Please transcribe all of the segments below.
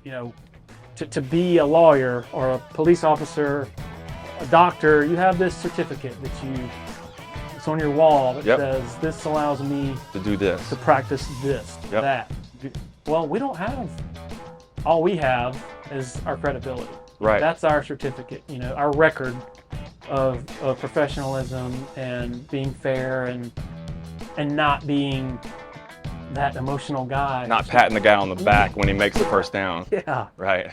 you know, to be a lawyer or a police officer, a doctor, you have this certificate it's on your wall that says this allows me to do this, to practice this, that. Well, we don't have, all we have is our credibility. Right. That's our certificate, our record of professionalism and being fair and not being that emotional guy. Not patting the guy on the back when he makes the first down. Yeah. Right.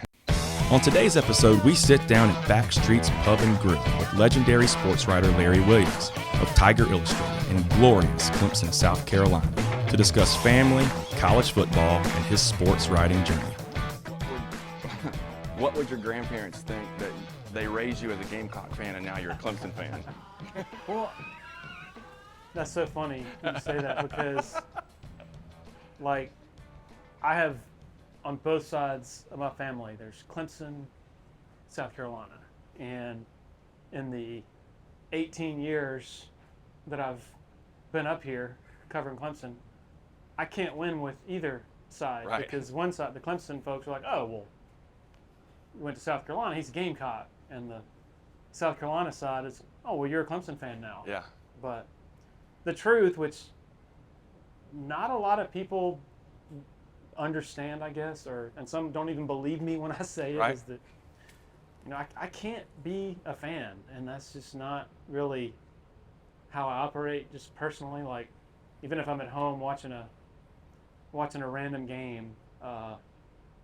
On today's episode, we sit down at Backstreets Pub Grill with legendary sportswriter Larry Williams of Tiger Illustrated in glorious Clemson, South Carolina, to discuss family, college football, and his sports writing journey. What would your grandparents think that they raised you as a Gamecock fan and now you're a Clemson fan? Well, that's so funny you say that because, like, I have on both sides of my family, there's Clemson, South Carolina. And in the 18 years that I've been up here covering Clemson, I can't win with either side. Right. Because one side, the Clemson folks are like, oh, well, you went to South Carolina, he's a Gamecock. And the South Carolina side is, oh, well, you're a Clemson fan now. Yeah. But the truth, which not a lot of people understand, I guess, and some don't even believe me when I say it, is that, I can't be a fan, and that's just not really how I operate, just personally. Like, even if I'm at home watching a random game,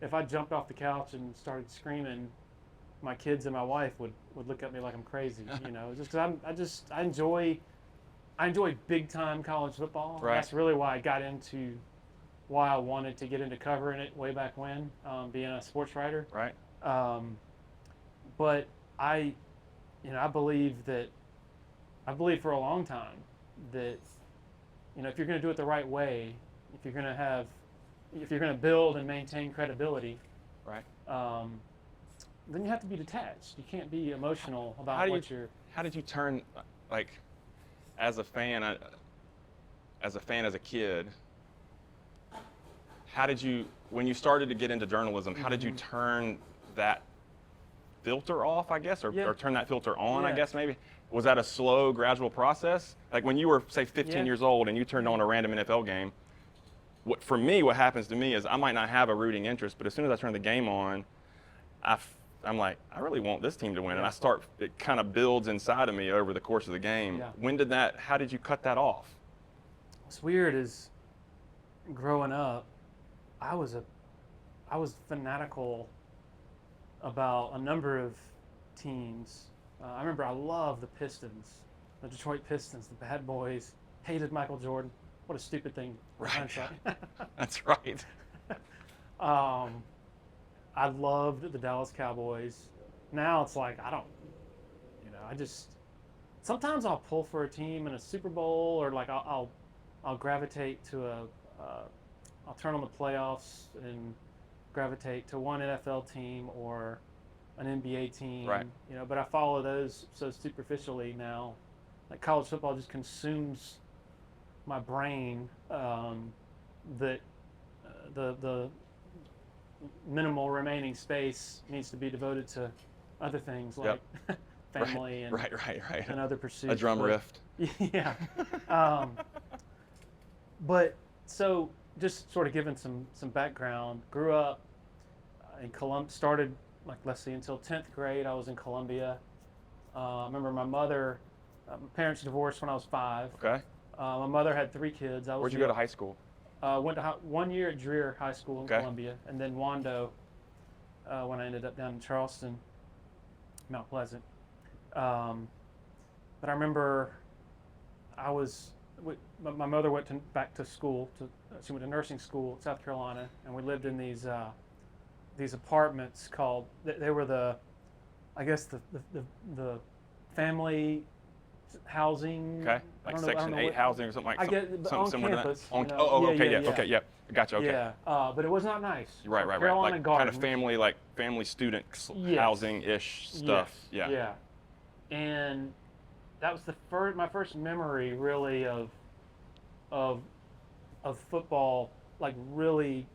if I jumped off the couch and started screaming, my kids and my wife would look at me like I'm crazy, just because I enjoy big time college football. Right. That's really why I wanted to get into covering it way back when, being a sports writer. Right. But I believe for a long time that, if you're going to do it the right way, if you're going to build and maintain credibility, right, then you have to be detached. You can't be emotional about How did you turn, like, as a fan as a kid? How did you, when you started to get into journalism, how did you turn that filter off, I guess, or turn that filter on, I guess, maybe? Was that a slow, gradual process? Like when you were, say, 15 years old and you turned on a random NFL game, what happens to me is I might not have a rooting interest, but as soon as I turn the game on, I'm like, I really want this team to win. And it kind of builds inside of me over the course of the game. Yeah. How did you cut that off? What's weird is growing up, I was fanatical about a number of teams. I remember I loved the Pistons, the Detroit Pistons, the bad boys. Hated Michael Jordan. What a stupid thing. Right. That's right. I loved the Dallas Cowboys. Now it's like sometimes I'll pull for a team in a Super Bowl, or like I'll gravitate to I'll turn on the playoffs and gravitate to one NFL team or an NBA team. Right. But I follow those so superficially now. Like college football just consumes my brain, that the minimal remaining space needs to be devoted to other things like family and and other pursuits. A drum riff. Yeah. But so just sort of giving some background, grew up in Columbia, started until 10th grade I was in Columbia. I remember my parents divorced when I was 5. Okay. My mother had 3 kids. Where'd you go to high school? Went to 1 year at Dreer High School in Columbia, and then Wando when I ended up down in Charleston, Mount Pleasant. But I remember my mother went back to school. She went to nursing school in South Carolina, and we lived in these apartments called. They were the family housing. Okay, like Section 8 housing or something like that. On campus. Okay, yeah. Gotcha, okay. Yeah, but it was not nice. Right. Carolina Like Gardens. kind of family student housing-ish stuff. Yes. Yeah. And that was my first memory really of football, like really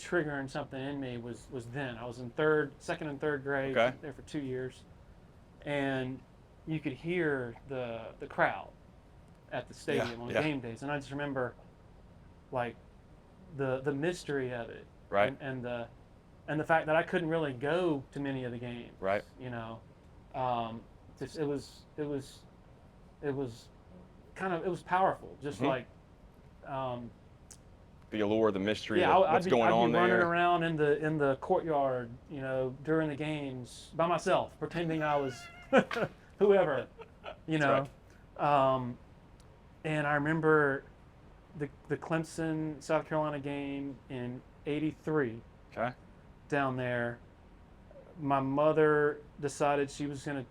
triggering something in me was then. I was in second and third grade, Okay. there for 2 years, and you could hear the crowd at the stadium on game days, and I just remember like the mystery of it, Right. and the fact that I couldn't really go to many of the games, Right. you know, just it was kind of, it was powerful, just like. The allure, the mystery, Yeah, what's going on I'd be running there. around in the courtyard, you know, during the games by myself, pretending I was whoever, you know. Right. And I remember the Clemson, South Carolina game in '83 Okay. down there. My mother decided she was going to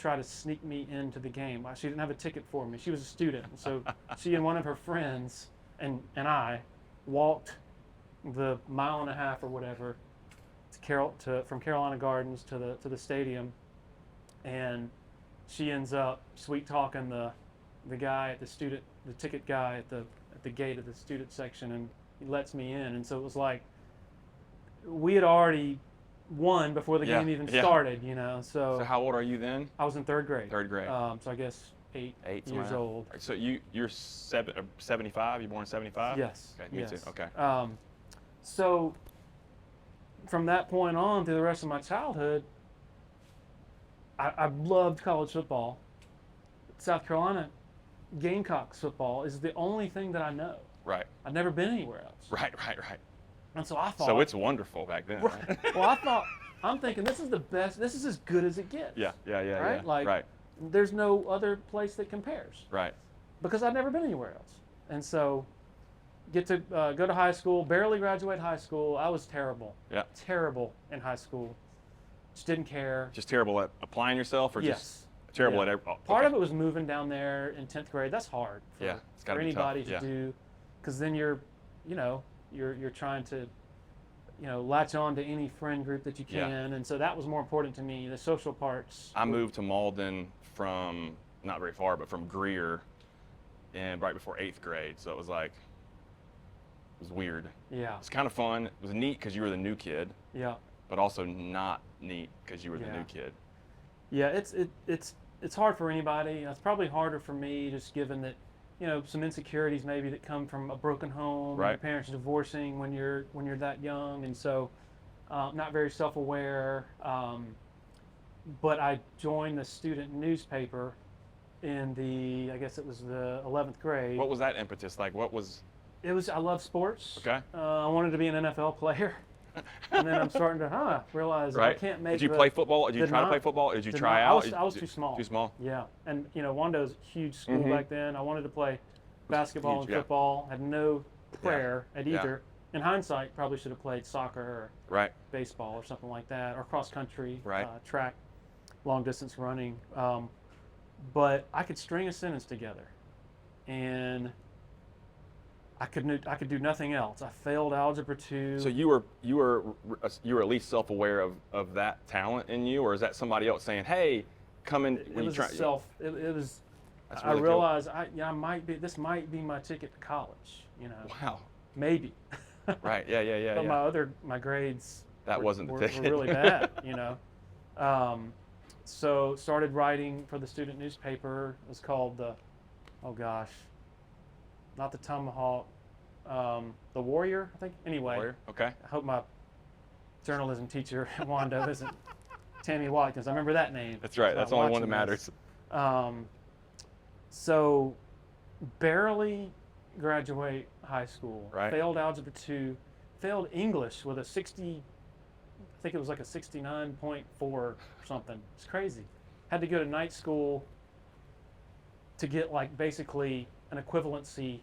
try to sneak me into the game. She didn't have a ticket for me. She was a student, so she and one of her friends and I walked the 1.5 miles or whatever from Carolina Gardens to the stadium, and she ends up sweet talking the guy at the ticket guy at the gate of the student section, and he lets me in. And so it was like we had already won before the game even started, you know. So how old are you then? I was in third grade. Third grade. So I guess eight something years like old. that. So you're 75? You born in 75? Yes. Okay, me yes. too. Okay. So from that point on through the rest of my childhood, I loved college football. South Carolina Gamecocks football is the only thing that I know. Right. I've never been anywhere else. Right. And so I thought. So it's wonderful back then. Right? Well, I'm thinking this is the best. This is as good as it gets. Yeah. Right? Like, right. there's no other place that compares. Right. Because I've never been anywhere else. And so get to go to high school, barely graduate high school. I was terrible. Yeah. Terrible in high school. Just didn't care. Just terrible at applying yourself, or Yes. just terrible Yeah. at every. Part of it was moving down there in 10th grade. That's hard for, Yeah, it's gotta for be tough. anybody to Yeah. do, because then you're trying to, latch on to any friend group that you can, Yeah. and so that was more important to me. The social parts. I moved to Malden from not very far, but from Greer, and right before 8th grade. So it was like, it was weird. Yeah. It's kind of fun. It was neat because you were the new kid, Yeah. but also not neat because you were the Yeah. new kid. Yeah. It's hard for anybody. It's probably harder for me, just given that, some insecurities maybe that come from a broken home. Right. Your parents divorcing when you're that young, and so not very self-aware. But I joined the student newspaper in I guess it was the 11th grade. What was that impetus like? What was? I love sports. Okay. I wanted to be an NFL player. And then I'm starting to realize I can't make. Did you play football? Did you try to play not- football? Did you did try not. out? I was too small. Too small? Yeah, and Wando's a huge school back then. I wanted to play basketball huge, and yeah. football. Had no prayer at Yeah. either. In hindsight, probably should have played soccer or Right. baseball or something like that, or cross country, Right. Track, long distance running. But I could string a sentence together, and I could do nothing else. I failed Algebra 2. So you were at least self-aware of that talent in you, or is that somebody else saying, "Hey, come in"? It was It was. That's I really cool. realized this might be my ticket to college. Wow. Maybe. Right. Yeah. But my grades. That wasn't the were ticket. really bad. So started writing for the student newspaper. It was called not the Tomahawk, the Warrior, I think. Anyway, Warrior? Okay. I hope my journalism teacher at Wando isn't Tammy Watkins. I remember that name. That's right. She's That's not the only one that watching matters. this. So barely graduate high school. Right. Failed Algebra 2. Failed English with a 60. I think it was like a 69.4 or something. It's crazy. Had to go to night school to get like basically an equivalency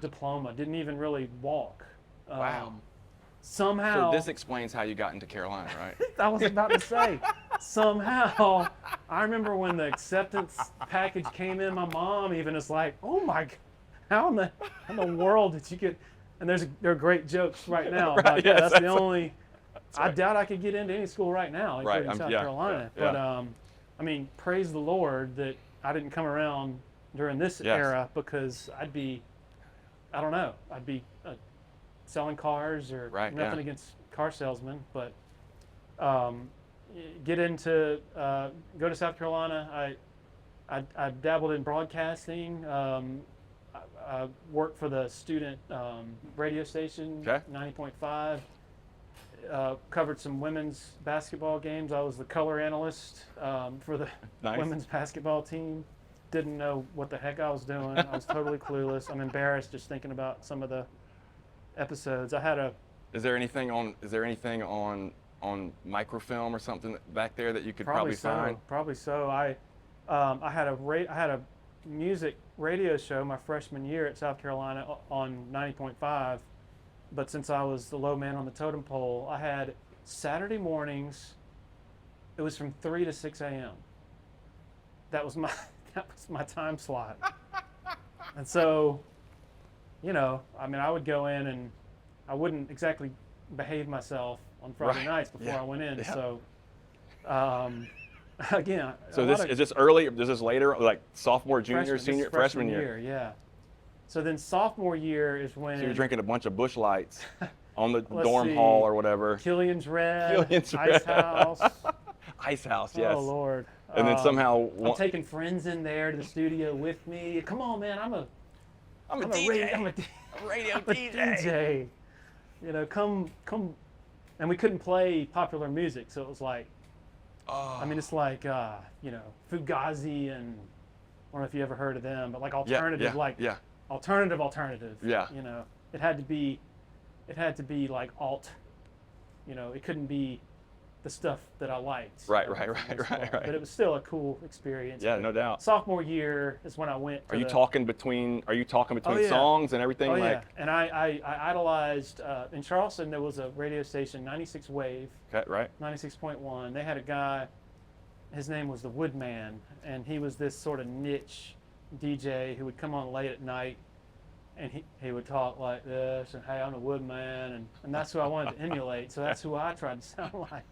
diploma. Didn't even really walk. Wow. Somehow. So this explains how you got into Carolina, right? I was about to say, somehow, I remember when the acceptance package came in, my mom even is like, "Oh my, how in the world did you get?" And there are great jokes right now about Right, that. yes, That's the only. I right. doubt I could get into any school right now, including Right, South yeah, Carolina. yeah. But I mean, praise the Lord that I didn't come around during this Yes. era, because I'd be, I don't know, I'd be a selling cars or Right, nothing yeah. against car salesmen, but get into go to South Carolina. I dabbled in broadcasting. I worked for the student radio station, Okay. 90.5. Covered some women's basketball games. I was the color analyst for the Nice. women's basketball team. Didn't know what the heck I was doing. I was totally clueless. I'm embarrassed just thinking about some of the episodes. I had a Is there anything on microfilm or something back there that you could probably find? Probably so. I had a music radio show my freshman year at South Carolina on 90.5. But since I was the low man on the totem pole, I had Saturday mornings. It was from 3 to 6 a.m. That was my time slot. And so, I would go in and I wouldn't exactly behave myself on Friday nights before I went in. Yeah. So, again. So is this early? Is this later, like sophomore, junior, senior, freshman year? Yeah. So then sophomore year is when. So you're drinking a bunch of Busch Lights on the Let's dorm see. hall or whatever. Killian's Red. Killian's Ice Red. House. Ice House, yes. Oh Lord. And then somehow I'm taking friends in there to the studio with me. Come on, man. I'm a DJ. I'm a radio I'm a DJ. Come. And we couldn't play popular music, so it was like, it's like, Fugazi, and I don't know if you ever heard of them, but like alternative, alternative. Yeah. It had to be like alt. It couldn't be the stuff that I liked. Right. But it was still a cool experience. Yeah, But no doubt. Sophomore year is when I went. Are you talking between songs and everything? Oh, like, yeah. And I idolized, in Charleston, there was a radio station, 96 Wave, okay, right. 96.1. They had a guy, his name was the Woodman, and he was this sort of niche DJ who would come on late at night, and he would talk like this, and hey, I'm the Woodman, and that's who I wanted to emulate, so that's who I tried to sound like.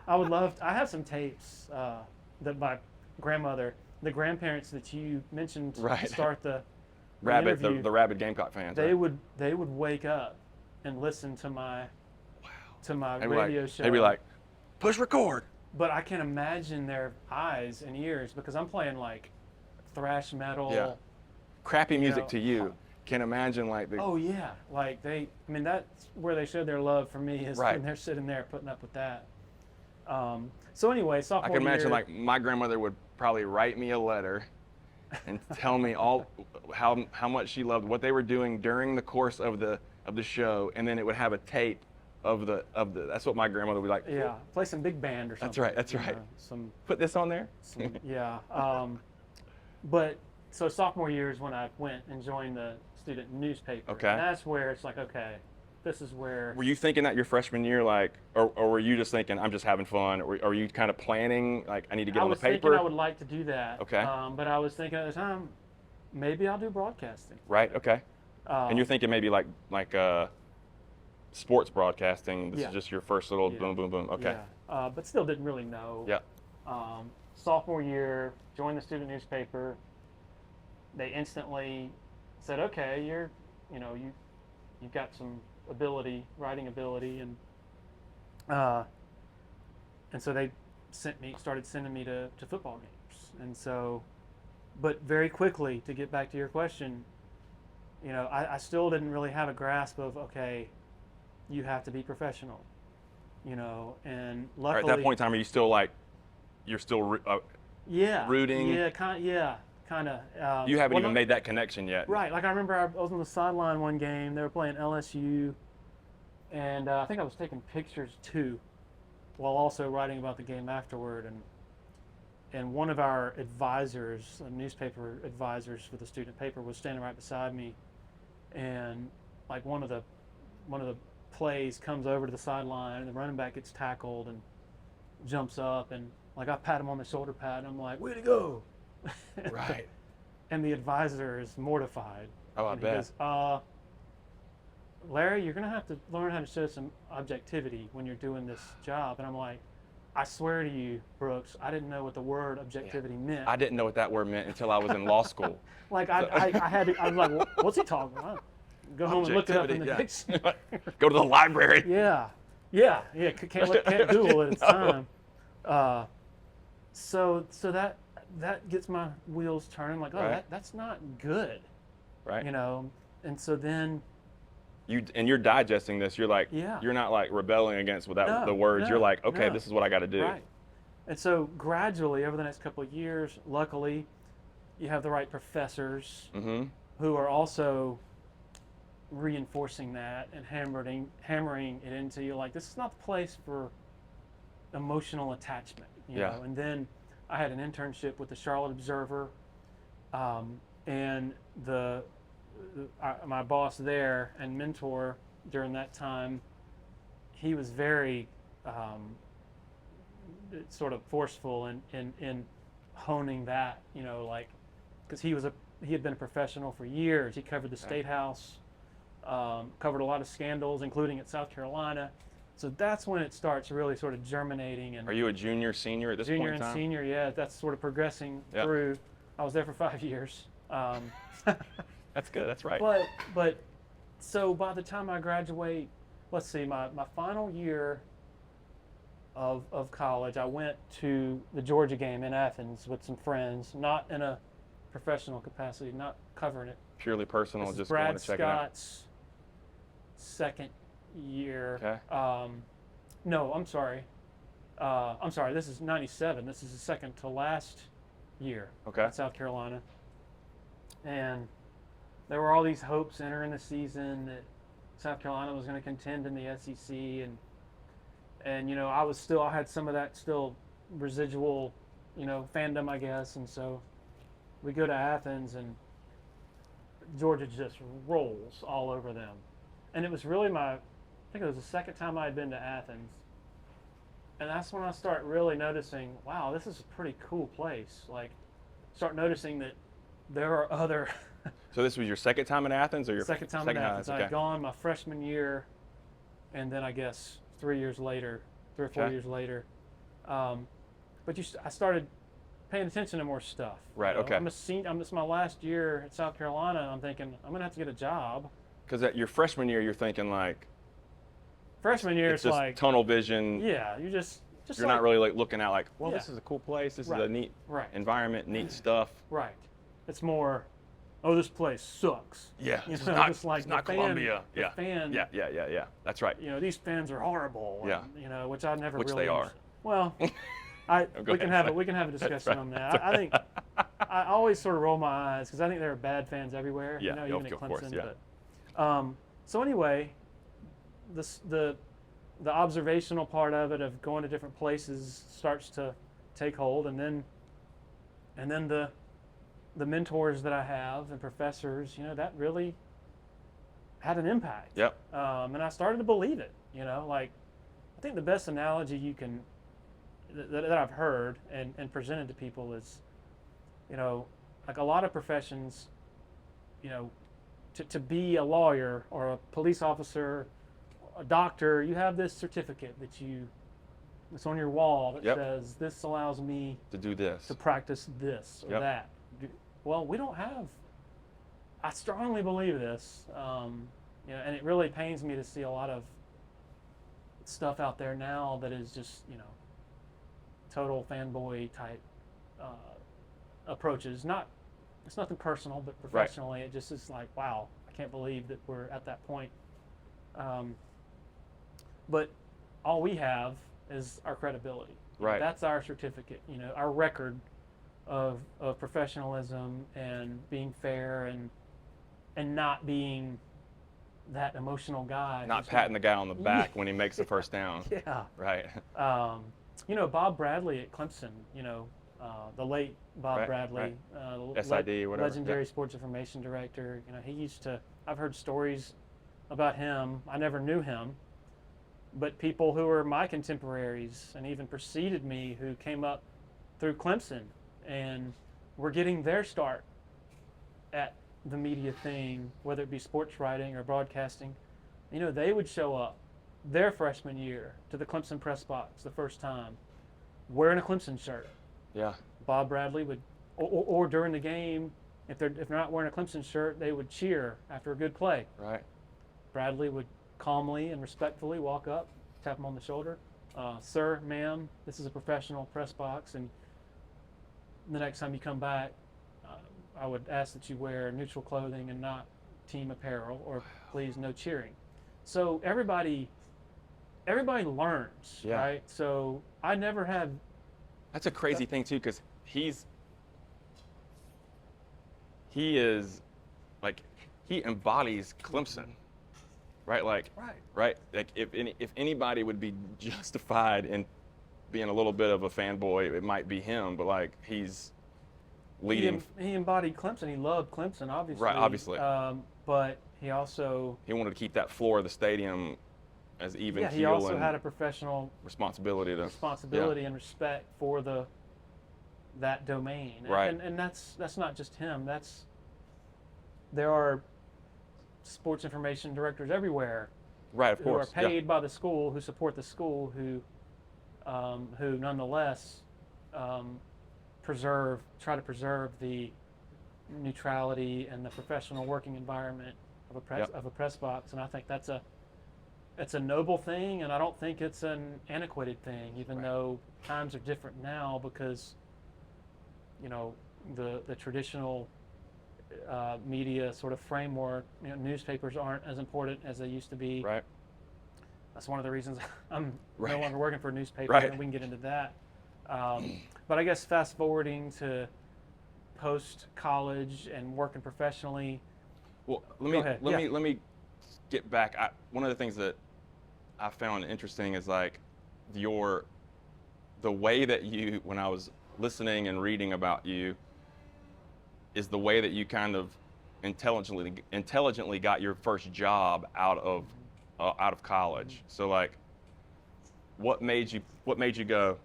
I have some tapes that my grandmother, the grandparents that you mentioned to start the interview, the rabid Gamecock fans. they would wake up and listen to my radio show. They'd be like, push record. But I can imagine their eyes and ears because I'm playing like thrash metal. Yeah. Crappy music to you. Can imagine like the. Oh yeah, like that's where they showed their love for me is when they're sitting there putting up with that. So anyway, sophomore year. I can imagine like my grandmother would probably write me a letter and tell me all how much she loved what they were doing during the course of the show, and then it would have a tape of the that's what my grandmother would be like. Yeah, play some big band or something. That's right. Put this on there. Yeah. But so sophomore year is when I went and joined the student newspaper. Okay. And that's where it's like, okay, this is where. Were you thinking that your freshman year, like, or were you just thinking I'm just having fun, or are you kind of planning like I need to get on the paper? I was thinking I would like to do that. Okay. But I was thinking at the time, maybe I'll do broadcasting. Right. Okay. And you're thinking maybe like sports broadcasting. This is just your first little boom, boom, boom. Okay. Yeah. But still didn't really know. Yeah. Sophomore year, joined the student newspaper. They instantly said, okay, you've got some writing ability, and so they started sending me to football games. And so, but very quickly, to get back to your question, I still didn't really have a grasp of, okay, you have to be professional, and luckily. At that point in time, are you still like, you're still rooting? Yeah, kind of. You haven't even made that connection yet. Right. Like I remember I was on the sideline one game. They were playing LSU, and I think I was taking pictures too, while also writing about the game afterward. And one of our advisors, newspaper advisors for the student paper, was standing right beside me, and like one of the plays comes over to the sideline, and the running back gets tackled and jumps up, and like I pat him on the shoulder pad, and I'm like, way to go. Right. And the advisor is mortified. Oh, I bet. He goes, Larry, you're going to have to learn how to show some objectivity when you're doing this job. And I'm like, I swear to you, Brooks, I didn't know what the word objectivity meant. I didn't know what that word meant until I was in law school. Like I was like, what's he talking about? go home and look it up in the dictionary. Go to the library. Yeah. Can't Google it. It's time. So that gets my wheels turning. Like, that's not good. Right. And so then you're digesting this. You're like, you're not like rebelling against without the words. You're like, okay, this is what I got to do. Right. And so gradually over the next couple of years, luckily, you have the right professors who are also reinforcing that and hammering it into you. Like, this is not the place for emotional attachment. You know? And then I had an internship with the Charlotte Observer, and my boss there and mentor during that time, he was very sort of forceful in honing that, like, because he had been a professional for years. He covered the State House, covered a lot of scandals, including at South Carolina. So that's when it starts really sort of germinating. And are you a junior, senior at this point in time? Junior and senior, yeah. That's sort of progressing through. I was there for 5 years. That's good. That's right. But so by the time I graduate, let's see, my final year of college, I went to the Georgia game in Athens with some friends, not in a professional capacity, not covering it. Purely personal, just Brad going to check Scott's second year. Okay. No, I'm sorry. This is 97. This is the second to last year at South Carolina. And there were all these hopes entering the season that South Carolina was going to contend in the SEC, and I had some of that still residual, fandom, I guess. And so we go to Athens, and Georgia just rolls all over them. And it was really I think it was the second time I had been to Athens. And that's when I start really noticing, wow, this is a pretty cool place. Like, start noticing that there are other. So this was your second time in Athens, or your second time in Athens? I had gone my freshman year, and then I guess 3 or 4 years later. But I started paying attention to more stuff. Right. Okay. I'm a senior. This is my last year at South Carolina, and I'm thinking I'm gonna have to get a job. Because at your freshman year, you're thinking like. Freshman year, it's just like tunnel vision. Yeah, you're just you're not really like looking out like, well, this is a cool place. This is a neat environment, neat stuff. Right. It's more, oh, this place sucks. Yeah. It's not Columbia. Yeah. Yeah. That's right. These fans are horrible. Yeah. And, which I never which really. they are. Well, we can have a discussion on that. I think I always sort of roll my eyes because I think there are bad fans everywhere. Yeah. Even at of Clemson. course. Yeah. But, so anyway, the observational part of it, of going to different places, starts to take hold, and then the mentors that I have and professors, that really had an impact. Yep. And I started to believe it. Like, I think the best analogy that I've heard and presented to people is, like a lot of professions, to be a lawyer or a police officer, a doctor, you have this certificate that's on your wall that says, this allows me to do this, to practice this or that. Well, we don't have. I strongly believe this, and it really pains me to see a lot of stuff out there now that is just, total fanboy type approaches. It's nothing personal, but professionally, it just is like, wow, I can't believe that we're at that point. But all we have is our credibility. Right. That's our certificate. Our record of professionalism and being fair and not being that emotional guy. Not patting the guy on the back when he makes the first down. Yeah. Right. Bob Bradley at Clemson, the late Bob Bradley, SID, whatever. Legendary sports information director. I've heard stories about him. I never knew him, but people who were my contemporaries and even preceded me, who came up through Clemson and were getting their start at the media thing, whether it be sports writing or broadcasting, they would show up their freshman year to the Clemson press box the first time wearing a Clemson shirt. Yeah. Bob Bradley would, or during the game, if they're not wearing a Clemson shirt, they would cheer after a good play. Right. Bradley would calmly and respectfully walk up, tap him on the shoulder. Sir, ma'am, this is a professional press box, and the next time you come back, I would ask that you wear neutral clothing and not team apparel, or please no cheering. So everybody learns, Yeah. right? So I never had. That's a crazy thing too, because he is like, he embodies Clemson, right? Like, right. Like if anybody would be justified in being a little bit of a fanboy, it might be him. But like, he's leading. He embodied Clemson. He loved Clemson, obviously. Right, obviously. But he also. He wanted to keep that floor of the stadium as even keel. He also and had a professional responsibility and respect for that domain. Right. And that's not just him. There are sports information directors everywhere. Right, of course. Who are paid by the school, who support the school, who nonetheless try to preserve the neutrality and the professional working environment of a press box. And I think it's a noble thing, and I don't think it's an antiquated thing, even though times are different now, because the traditional media sort of framework, newspapers aren't as important as they used to be. Right. That's one of the reasons I'm no longer working for a newspaper, and we can get into that. But I guess fast forwarding to post-college and working professionally. Well, Go ahead. let me get back. One of the things that I found interesting is like the way that you, when I was listening and reading about you, is the way that you kind of intelligently got your first job out of college. So like, what made you go,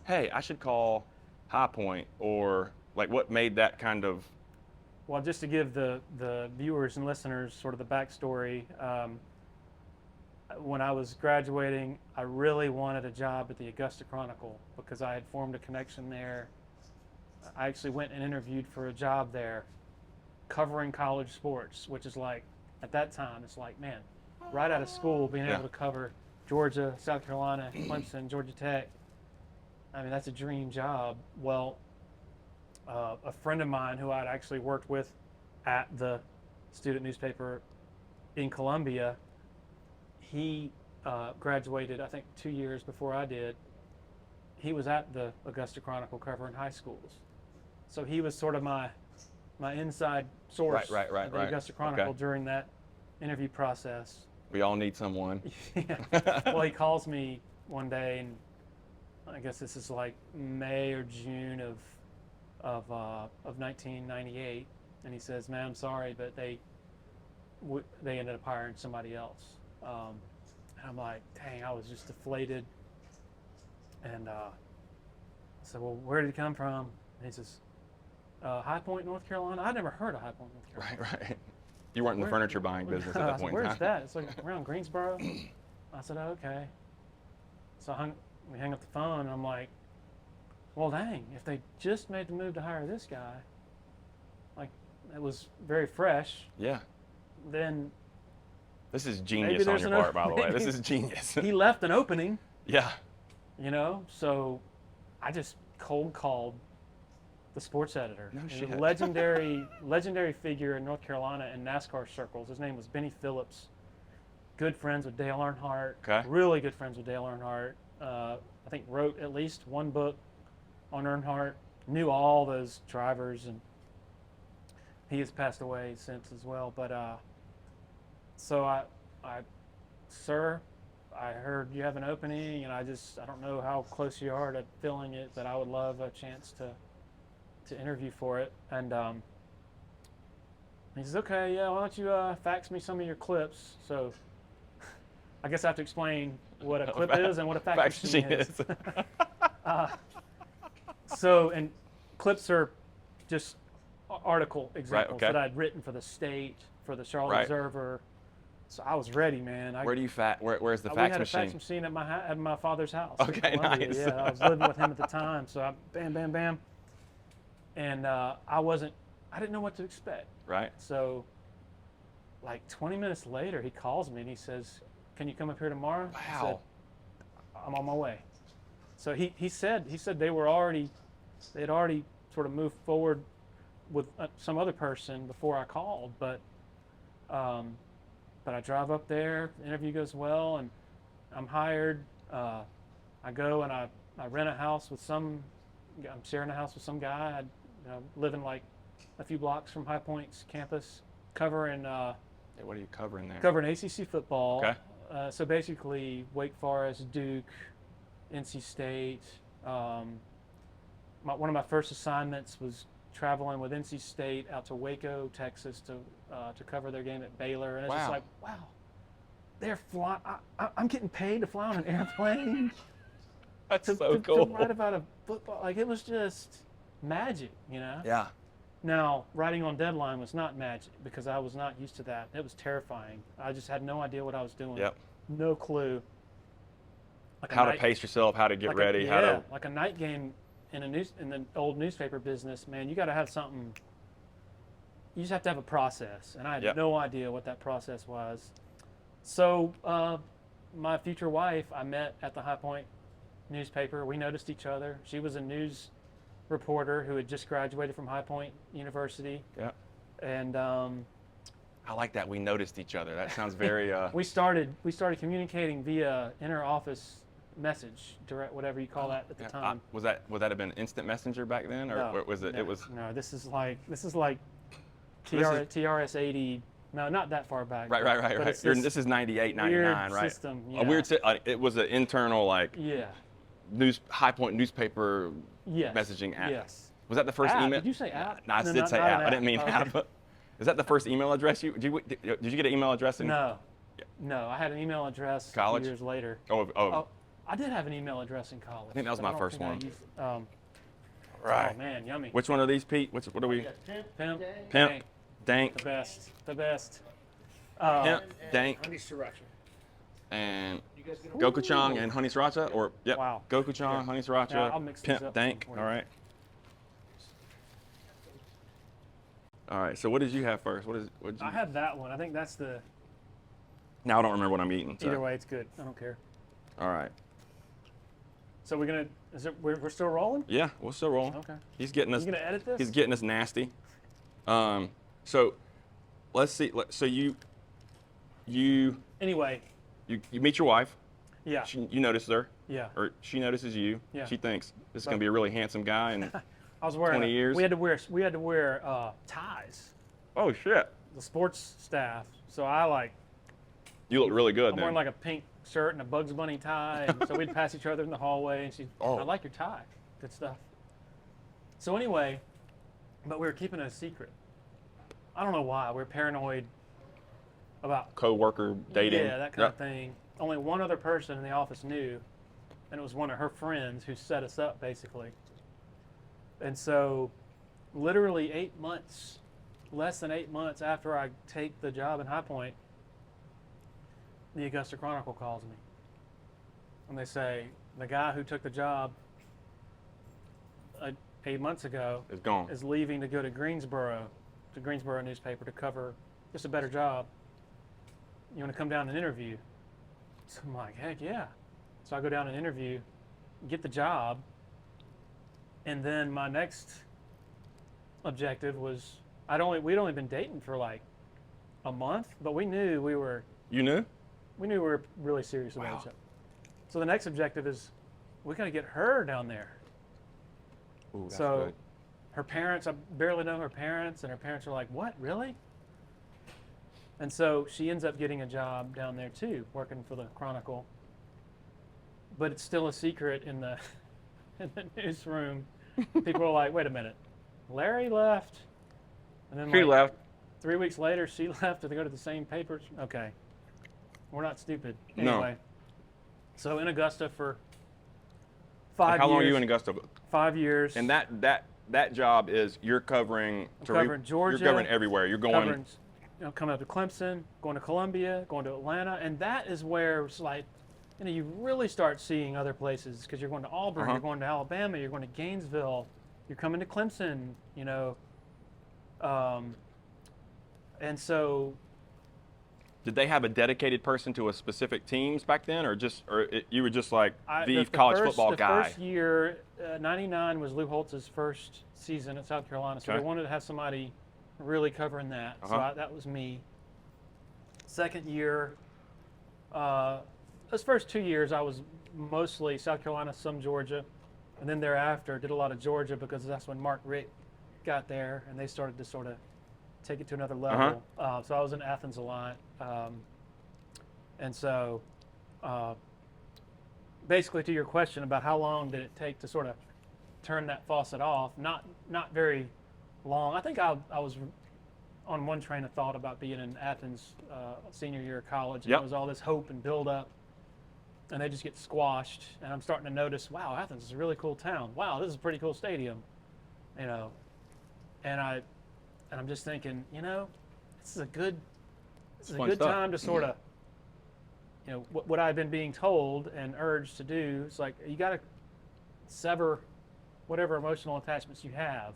hey, I should call High Point, or like what made that kind of? Well, just to give the viewers and listeners sort of the backstory, when I was graduating, I really wanted a job at the Augusta Chronicle because I had formed a connection there. I actually went and interviewed for a job there covering college sports, which is like, at that time, it's like, man, right out of school, being able to cover Georgia, South Carolina, Clemson, Georgia Tech. I mean, that's a dream job. Well, a friend of mine who I'd actually worked with at the student newspaper in Columbia, he graduated, I think, 2 years before I did. He was at the Augusta Chronicle covering high schools. So he was sort of my inside source at the Augusta Chronicle during that interview process. We all need someone. Well, he calls me one day, and I guess this is like May or June of 1998, and he says, "Man, I'm sorry, but they ended up hiring somebody else." And I'm like, "Dang!" I was just deflated. And I said, "Well, where did he come from?" And he says, "High Point, North Carolina." I'd never heard of High Point, North Carolina. Right. You weren't in the furniture buying business at that point in time. Where's that? It's like around Greensboro. I said, "Oh, okay." So we hang up the phone, and I'm like, well, dang, if they just made the move to hire this guy, like, it was very fresh. Yeah. Then this is genius on your part, by the way. This is genius. He left an opening. Yeah. So I just cold called the sports editor. No shit. A legendary figure in North Carolina in NASCAR circles. His name was Benny Phillips. Good friends with Dale Earnhardt. Okay. Really good friends with Dale Earnhardt. I think wrote at least one book on Earnhardt. Knew all those drivers, and he has passed away since as well. But so sir, I heard you have an opening, and I don't know how close you are to filling it, but I would love a chance to interview for it. And he says, "Okay, yeah, why don't you fax me some of your clips?" So I guess I have to explain what a clip is and what a fax machine is. And clips are just article examples that I'd written for the State, for the Charlotte Observer. So I was ready, man. Where's the fax machine? We had a fax machine at my father's house. Okay, nice. Yeah, I was living with him at the time. So bam, bam, bam. And I wasn't I didn't know what to expect. Right. So like 20 minutes later, he calls me and he says, "Can you come up here tomorrow?" I said, Wow. "I'm on my way." So he said they had already sort of moved forward with some other person before I called, but I drive up there, the interview goes well, and I'm hired. I go and I rent a house with I'm sharing a house with some guy. I living like a few blocks from High Point's campus, covering Hey, what are you covering there? covering ACC football. Okay. So basically, Wake Forest, Duke, NC State. One of my first assignments was traveling with NC State out to Waco, Texas, to cover their game at Baylor, and it's just Wow. like, wow, they're flying. I'm getting paid to fly on an airplane That's to, so to, cool. to write about a football. Like, it was just magic, Yeah. Now, writing on deadline was not magic because I was not used to that. It was terrifying. I just had no idea what I was doing. Yep. No clue. Like How to pace yourself, how to get ready, how to. Like a night game in the old newspaper business, man, you got to have something. You just have to have a process, and I had Yep. no idea what that process was. So, my future wife, I met at the High Point newspaper. We noticed each other. She was a news reporter who had just graduated from High Point University, Yeah. and I like that we noticed each other. That sounds very. we started communicating via inter-office message, direct, whatever you call that at the time. would that have been instant messenger back then, or No, was it? no, It was. No, this is like This is- TRS 80. No, not that far back. Right. but it's This is 98, 99, weird right? system, A weird. It was an internal Yeah. High Point newspaper Yes. messaging app. Yes. Was that the first App. email? Did you say app? No, I No, did not- say not an app. I didn't mean app. Okay. app. Is that the first email address did you get an email address in? No. No, I had an email address College? a few years later. Oh. I did have an email address in college. I think that was but my don't first think I one. used it. Right. Oh man, yummy. Which one are these, Pete? What are we? Pimp. Pimp, Dank, The best. The best. Pimp, Dank, Honey Sriracha. and You guys get Gochujang and Honey Sriracha, or yep. Wow. Gochujang, Yeah. Honey Sriracha, Yeah, I'll mix these Pimp, up Dank. for you. All right. All right. So what did you have first? What did you? I had that one. I think that's the. Now I don't remember what I'm eating. So. Either way, it's good. I don't care. All right. So we're gonna. Is it? We're still rolling? Yeah, we're still rolling. Okay. He's getting us. You gonna edit this? He's getting us nasty. So let's see. So you Anyway. meet your wife. Yeah. You notice her, Yeah. or she notices you. Yeah. She thinks this is gonna be a really handsome guy, and I was wearing 20 years. We had to wear ties. oh shit, The sports staff. So I you look really good I'm then. wearing like a pink shirt and a Bugs Bunny tie, and so we'd pass each other in the hallway, and Oh. I like your tie. Good stuff. So anyway, but we were keeping it a secret. I don't know why. We're paranoid about Co-worker dating. Yeah, that kind of thing. Only one other person in the office knew, and it was one of her friends who set us up, basically. And so, literally 8 months, less than 8 months after I take the job in High Point, the Augusta Chronicle calls me. And they say, the guy who took the job 8 months ago It's gone. is leaving to go to Greensboro newspaper to cover just a better job. You want to come down and interview? So I'm like, heck yeah. So I go down and interview, get the job, and then my next objective was we'd only been dating for like a month, but we knew we were You knew? really serious about Wow. each other. So the next objective is we got to get her down there. Ooh, that's So good. her parents, I barely know her parents, and her parents are like, what, really? And so she ends up getting a job down there too, working for the Chronicle. But it's still a secret in the newsroom. People are like, wait a minute, Larry left? And then She left. 3 weeks later, she left to go to the same papers. Okay, we're not stupid. No. Anyway, so in Augusta for 5 years. How long are you in Augusta? 5 years. And that job is you're covering. covering Georgia. You're covering everywhere. You're going. covering, coming up to Clemson, going to Columbia, going to Atlanta, and that is where it's like, you really start seeing other places because you're going to Auburn, Uh-huh. you're going to Alabama, you're going to Gainesville, you're coming to Clemson, And so, Did they have a dedicated person to a specific teams back then, or you were just like the college football guy? The first year, 99 was Lou Holtz's first season at South Carolina, so Okay. they wanted to have somebody really covering that. So that was me. Second year, those first 2 years, I was mostly South Carolina, some Georgia, and then thereafter did a lot of Georgia because that's when Mark Richt got there, and they started to sort of take it to another level. So I was in Athens a lot, and so basically to your question about how long did it take to sort of turn that faucet off, not very long. I think I was on one train of thought about being in Athens senior year of college, and there was all this hope and build up, and they just get squashed, and I'm starting to notice, wow, Athens is a really cool town. Wow, this is a pretty cool stadium, you know, and I'm just thinking, you know, this is a good time to sort of, you know, what I've been being told and urged to do. It's like, you got to sever whatever emotional attachments you have.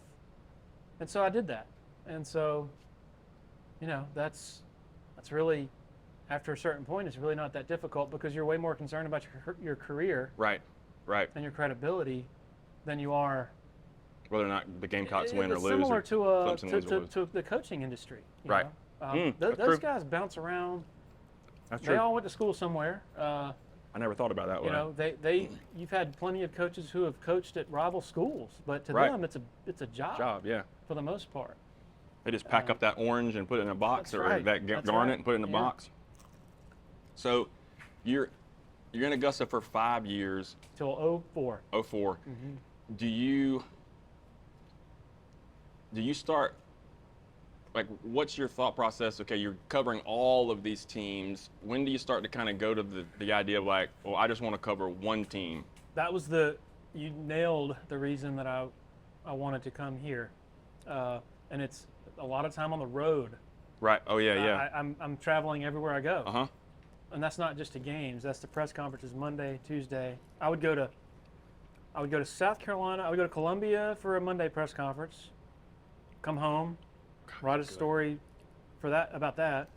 And so I did that. And so, you know, that's really, after a certain point, it's really not that difficult because you're way more concerned about your career. Right. And your credibility than you are whether or not the Gamecocks win or lose. Similar Clemson wins or to lose. the coaching industry. You Right. know? That's Those true. guys bounce around. That's They true. all went to school somewhere. I never thought about that way. You know, you've had plenty of coaches who have coached at rival schools, but to Right. them it's a job yeah. for the most part. They just pack up that orange and put it in a box, That's or right. that That's garnet right. and put it in a Yeah. box. So you're in Augusta for 5 years. Till 04. 04. Mm-hmm. Do you start, like, what's your thought process? Okay, you're covering all of these teams. When do you start to kind of go to the idea of like, well, I just want to cover one team? That was you nailed the reason that I wanted to come here, and it's a lot of time on the road. Right. Oh yeah. I'm traveling everywhere I go. Uh-huh. And that's not just to games. That's the press conferences Monday, Tuesday. I would go to South Carolina. I would go to Columbia for a Monday press conference. Come home, write a story about that.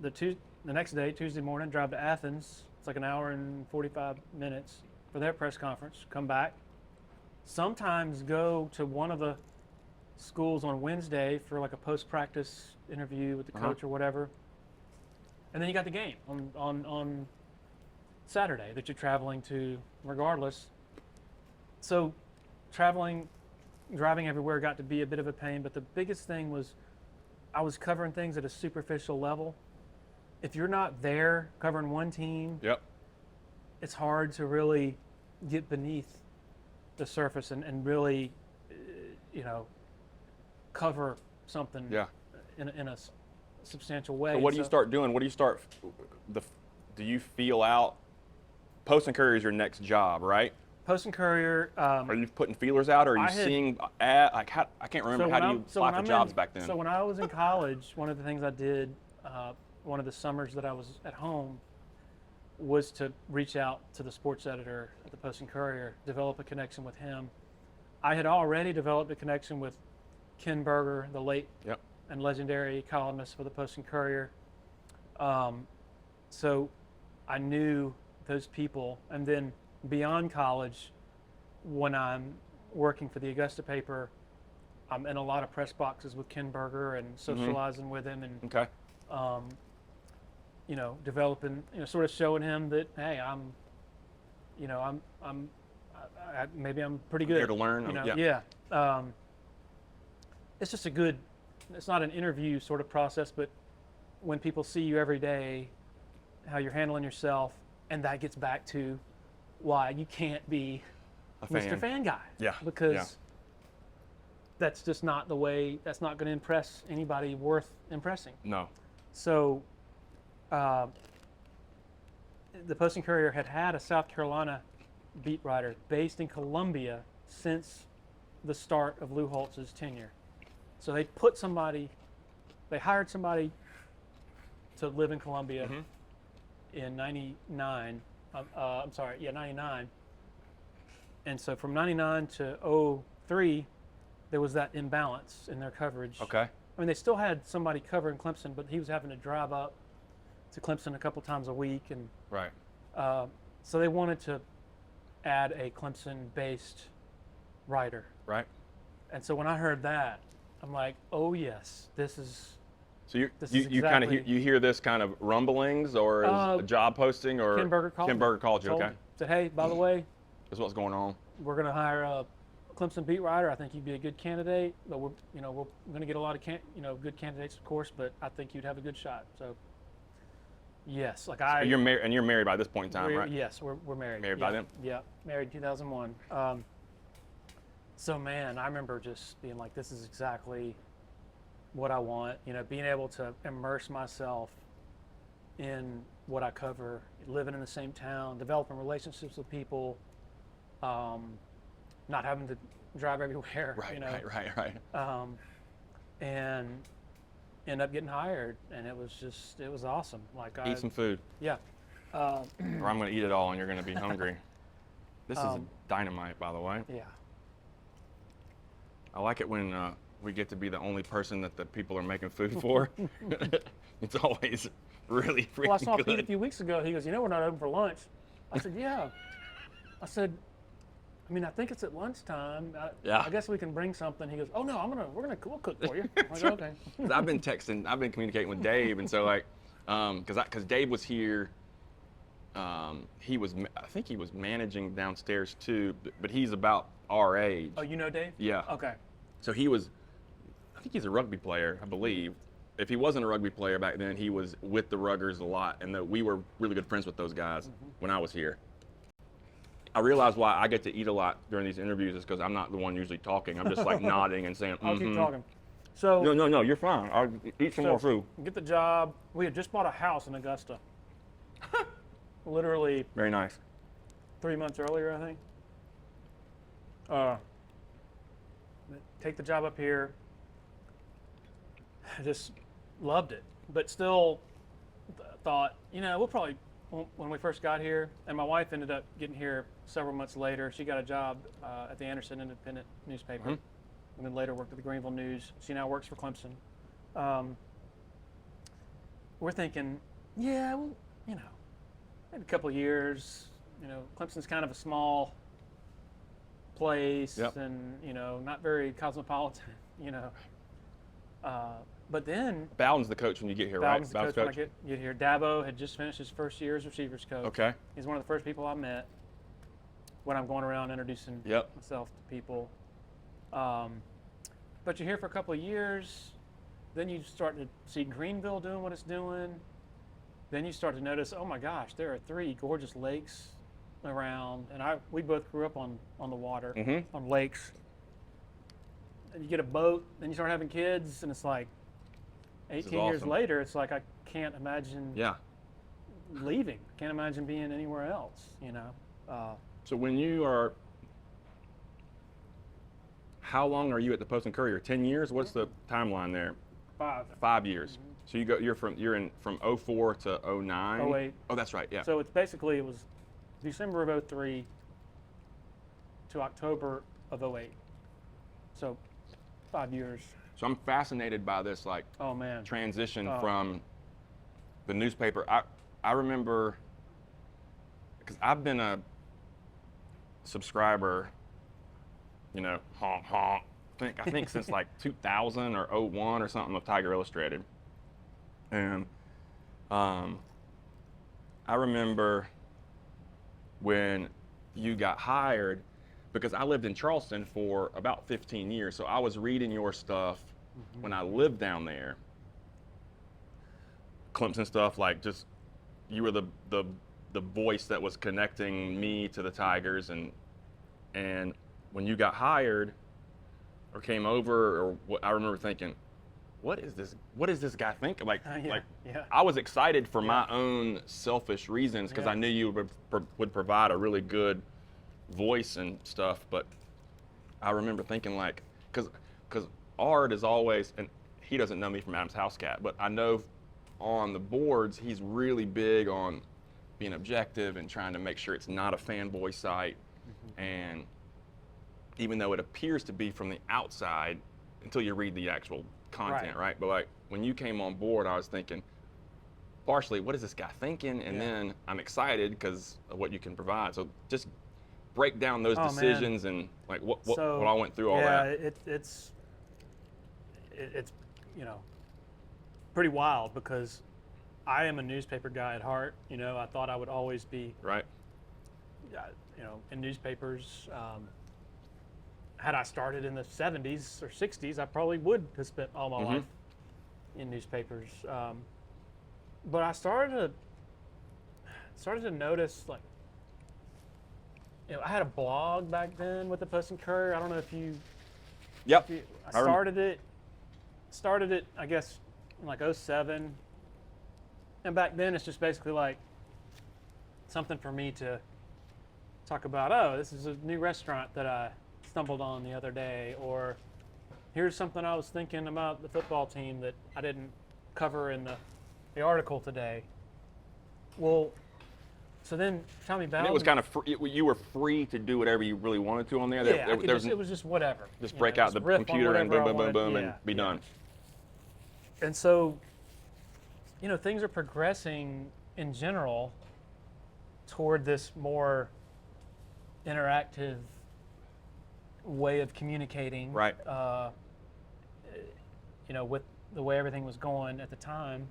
The next day, Tuesday morning, drive to Athens. It's like an hour and 45 minutes for their press conference. Come back. Sometimes go to one of the schools on Wednesday for like a post-practice interview with the coach or whatever. And then you got the game on Saturday that you're traveling to regardless. So driving everywhere got to be a bit of a pain, but the biggest thing was I was covering things at a superficial level. If you're not there covering one team, it's hard to really get beneath the surface and really, you know, cover something in a substantial way. So what do you start doing? Do you feel out? Post and Courier is your next job, right? Post and Courier. Are you putting feelers out, or are you seeing I can't remember, how do you apply for jobs back then? So when I was in college, one of the things I did, one of the summers that I was at home, was to reach out to the sports editor at the Post and Courier, develop a connection with him. I had already developed a connection with Ken Berger, the late and legendary columnist for the Post and Courier. So I knew those people, and then beyond college, when I'm working for the Augusta paper, I'm in a lot of press boxes with Ken Berger and socializing with him, and you know, developing, you know, sort of showing him that, hey, maybe I'm pretty good. Here to learn. You know, it's just it's not an interview sort of process, but when people see you every day, how you're handling yourself, and that gets back to why you can't be Mr. Fan Guy. Because that's just not the way, that's not going to impress anybody worth impressing. No. So the Post and Courier had a South Carolina beat writer based in Columbia since the start of Lou Holtz's tenure. So they hired somebody to live in Columbia in 99. 99. And so from 99 to 03, there was that imbalance in their coverage. Okay. I mean, they still had somebody covering Clemson, but he was having to drive up to Clemson a couple times a week, and Right. so they wanted to add a Clemson-based writer. Right. And so when I heard that, I'm like, oh yes, this is. So you This you, is you kind of exactly- you hear this kind of rumblings, or is a job posting, or Ken Berger called. Ken Berger called you. told Okay. me, said, hey, by the way, That's what's going on. we're going to hire a Clemson beat writer. I think you'd be a good candidate, but we're going to get a lot of good candidates, of course, but I think you'd have a good shot. So yes, like I. You're married, and you're married by this point in time, we're- right? Yes, we're married. Married yeah, by then? Yeah, married 2001. So man, I remember just being like, this is exactly what I want. Being able to immerse myself in what I cover, living in the same town, developing relationships with people, not having to drive everywhere. Right. Right. And end up getting hired, and it was awesome. Like Eat some food, yeah. or I'm going to eat it all, and you're going to be hungry. This is dynamite, by the way. Yeah. I like it when we get to be the only person that the people are making food for. It's always really, really Well, I saw good. Pete a few weeks ago. He goes, we're not open for lunch. I said, yeah. I said, I think it's at lunchtime. Yeah. I guess we can bring something. He goes, oh no, we'll cook for you. I'm like, okay. 'Cause I've been communicating with Dave, and so like, because Dave was here. I think he was managing downstairs too, but he's about our age. Oh, you know Dave? Yeah. Okay. So I think he's a rugby player, I believe. If he wasn't a rugby player back then, he was with the Ruggers a lot, and we were really good friends with those guys when I was here. I realize why I get to eat a lot during these interviews is because I'm not the one usually talking. I'm just like nodding and saying, I'll keep "Mhm." talking. So No, you're fine. I'll eat some more food. get the job. We had just bought a house in Augusta. Literally Very nice. 3 months earlier, I think. Take the job up here. I just loved it, but still thought, we'll probably, when we first got here, and my wife ended up getting here several months later. She got a job at the Anderson Independent newspaper, and then later worked at the Greenville News. She now works for Clemson. We're thinking, yeah, well, in a couple of years, Clemson's kind of a small place, Yep. and not very cosmopolitan, but then Bowden's the coach when you get here, Bowden's right? the coach when I get here. Dabo had just finished his first year as receivers coach. Okay. He's one of the first people I met when I'm going around introducing Yep. myself to people. But you're here for a couple of years, then you start to see Greenville doing what it's doing. Then you start to notice, oh my gosh, there are 3 gorgeous lakes around, and we both grew up on the water, on lakes. And you get a boat, then you start having kids, and it's like 18 years awesome. later, it's like I can't imagine Yeah. leaving. Can't imagine being anywhere else, So when you are, how long are you at the Post and Courier? 10 years? What's the timeline there? 5. 5 years. So you're from 04 to 09? 08. Oh, that's right. Yeah. So it was December of 03 to October of 08. So 5 years. So I'm fascinated by this Oh man. transition from the newspaper. I remember, because I've been a subscriber, honk honk. I think since like 2000 or 01 or something of Tiger Illustrated. And I remember when you got hired, because I lived in Charleston for about 15 years, so I was reading your stuff when I lived down there. Clemson stuff, like just you were the voice that was connecting me to the Tigers, and when you got hired or came over, or I remember thinking, what is this guy thinking? Yeah. I was excited for my own selfish reasons, because I knew you would provide a really good voice and stuff. But I remember thinking, because Art is always, and he doesn't know me from Adam's House Cat, but I know on the boards he's really big on being objective and trying to make sure it's not a fanboy site. And even though it appears to be from the outside until you read the actual content, right? But like when you came on board, I was thinking, partially, what is this guy thinking? And then I'm excited because of what you can provide. So just break down those decisions and like what all went through all that. Yeah, it's you know, pretty wild because I am a newspaper guy at heart. You know, I thought I would always be you know, in newspapers. Had I started in the 70s or 60s, I probably would have spent all my life in newspapers. But I started to notice, like, you know, I had a blog back then with the Post and Courier. I don't know if you. Yep. I started it, I guess, in like 07. And back then, it's just basically like something for me to talk about. Oh, this is a new restaurant that I stumbled on the other day, or here's something I was thinking about the football team that I didn't cover in the article today. Well, so then tell me about And it was kind of you were free to do whatever you really wanted to on there. Yeah, it was just whatever. Just break out the computer and boom, boom, boom, boom, and be done. And so, you know, things are progressing in general toward this more interactive way of communicating. Right. You know, with the way everything was going at the time.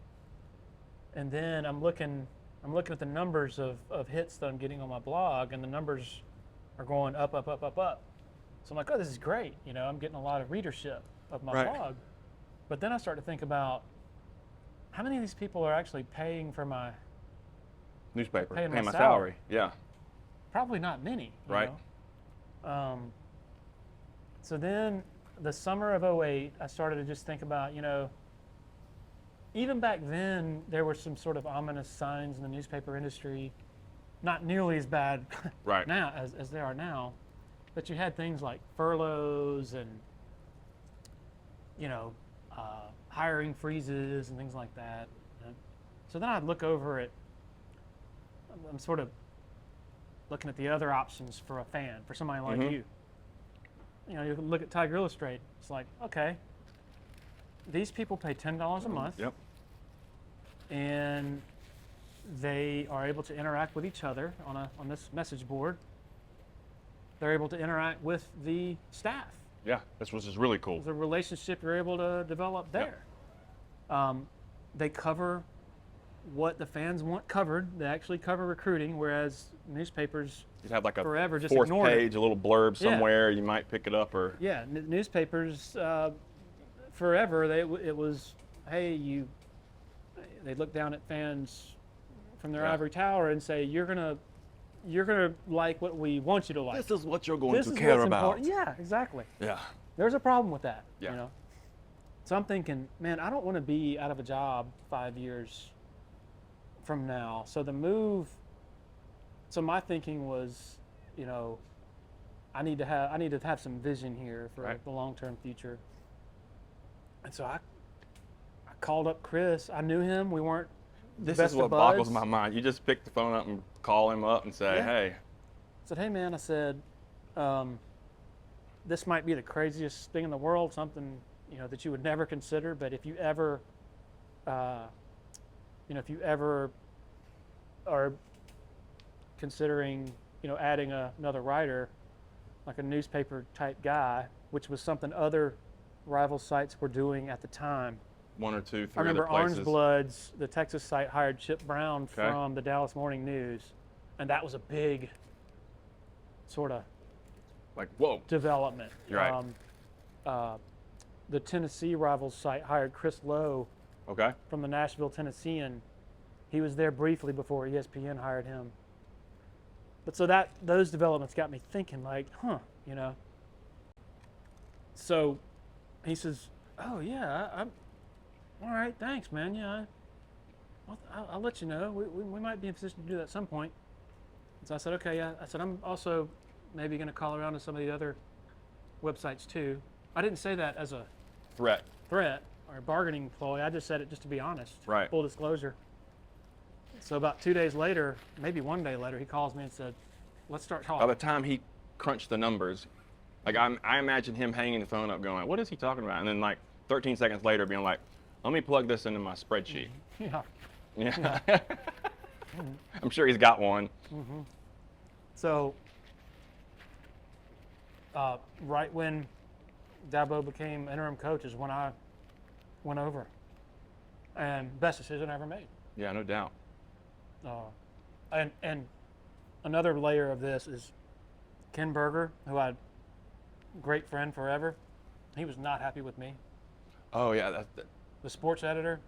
And then I'm looking at the numbers of hits that I'm getting on my blog, and the numbers are going up, up, up, up, up. So I'm like, oh, this is great. You know, I'm getting a lot of readership of my blog. But then I start to think about how many of these people are actually paying for my newspaper, paying my salary. Yeah. Probably not many. You know? So then the summer of 08, I started to just think about, you know, even back then, there were some sort of ominous signs in the newspaper industry, not nearly as bad now as they are now, but you had things like furloughs and, you know, hiring freezes and things like that. So then I'd look over at, I'm sort of looking at the other options for a fan, for somebody like you. You know, you look at Tiger Illustrated. It's like, okay, these people pay $10 a month. Yep. And they are able to interact with each other on this message board. They're able to interact with the staff. Yeah, this was just really cool. There's a relationship you're able to develop there. Yep. They cover what the fans want covered. They actually cover recruiting, whereas newspapers you'd have like a forever just fourth ignored page, it. a little blurb somewhere. You might pick it up or. Yeah, newspapers forever. It was, hey, they look down at fans from their ivory tower and say, you're gonna like what we want you to like. This is what you're going to care about. Important. Yeah, exactly. Yeah. There's a problem with that. Yeah. You know. So I'm thinking, man, I don't want to be out of a job 5 years from now. So so my thinking was, you know, I need to have some vision here for the long-term future. And so I called up Chris. I knew him. We weren't This best is what of buds. boggles my mind. You just pick the phone up and call him up and say, hey. I said, hey man, I said, this might be the craziest thing in the world, something, you know, that you would never consider, but if you ever are considering, you know, adding another writer, like a newspaper type guy, which was something other rival sites were doing at the time. One or two, three I remember other places. Orange Bloods, the Texas site, hired Chip Brown from the Dallas Morning News, and that was a big sort of like development. You're right. The Tennessee Rivals site hired Chris Lowe from the Nashville Tennessean. He was there briefly before ESPN hired him. But so those developments got me thinking, like, you know. So he says, oh yeah, I'm all right, thanks, man. Yeah, I'll let you know. We might be in a position to do that at some point. So I said, okay, yeah. I said, I'm also maybe going to call around to some of the other websites too. I didn't say that as a threat or a bargaining ploy. I just said it just to be honest. Right. Full disclosure. So about 2 days later, maybe 1 day later, he calls me and said, let's start talking. By the time he crunched the numbers, Like I imagine him hanging the phone up going, what is he talking about? And then like 13 seconds later being like, let me plug this into my spreadsheet. Yeah. Yeah. I'm sure he's got one. So, right when Dabo became interim coach is when I went over. And best decision I ever made. Yeah, no doubt. And another layer of this is Ken Berger, who I great friend forever. He was not happy with me. Oh yeah, The sports editor,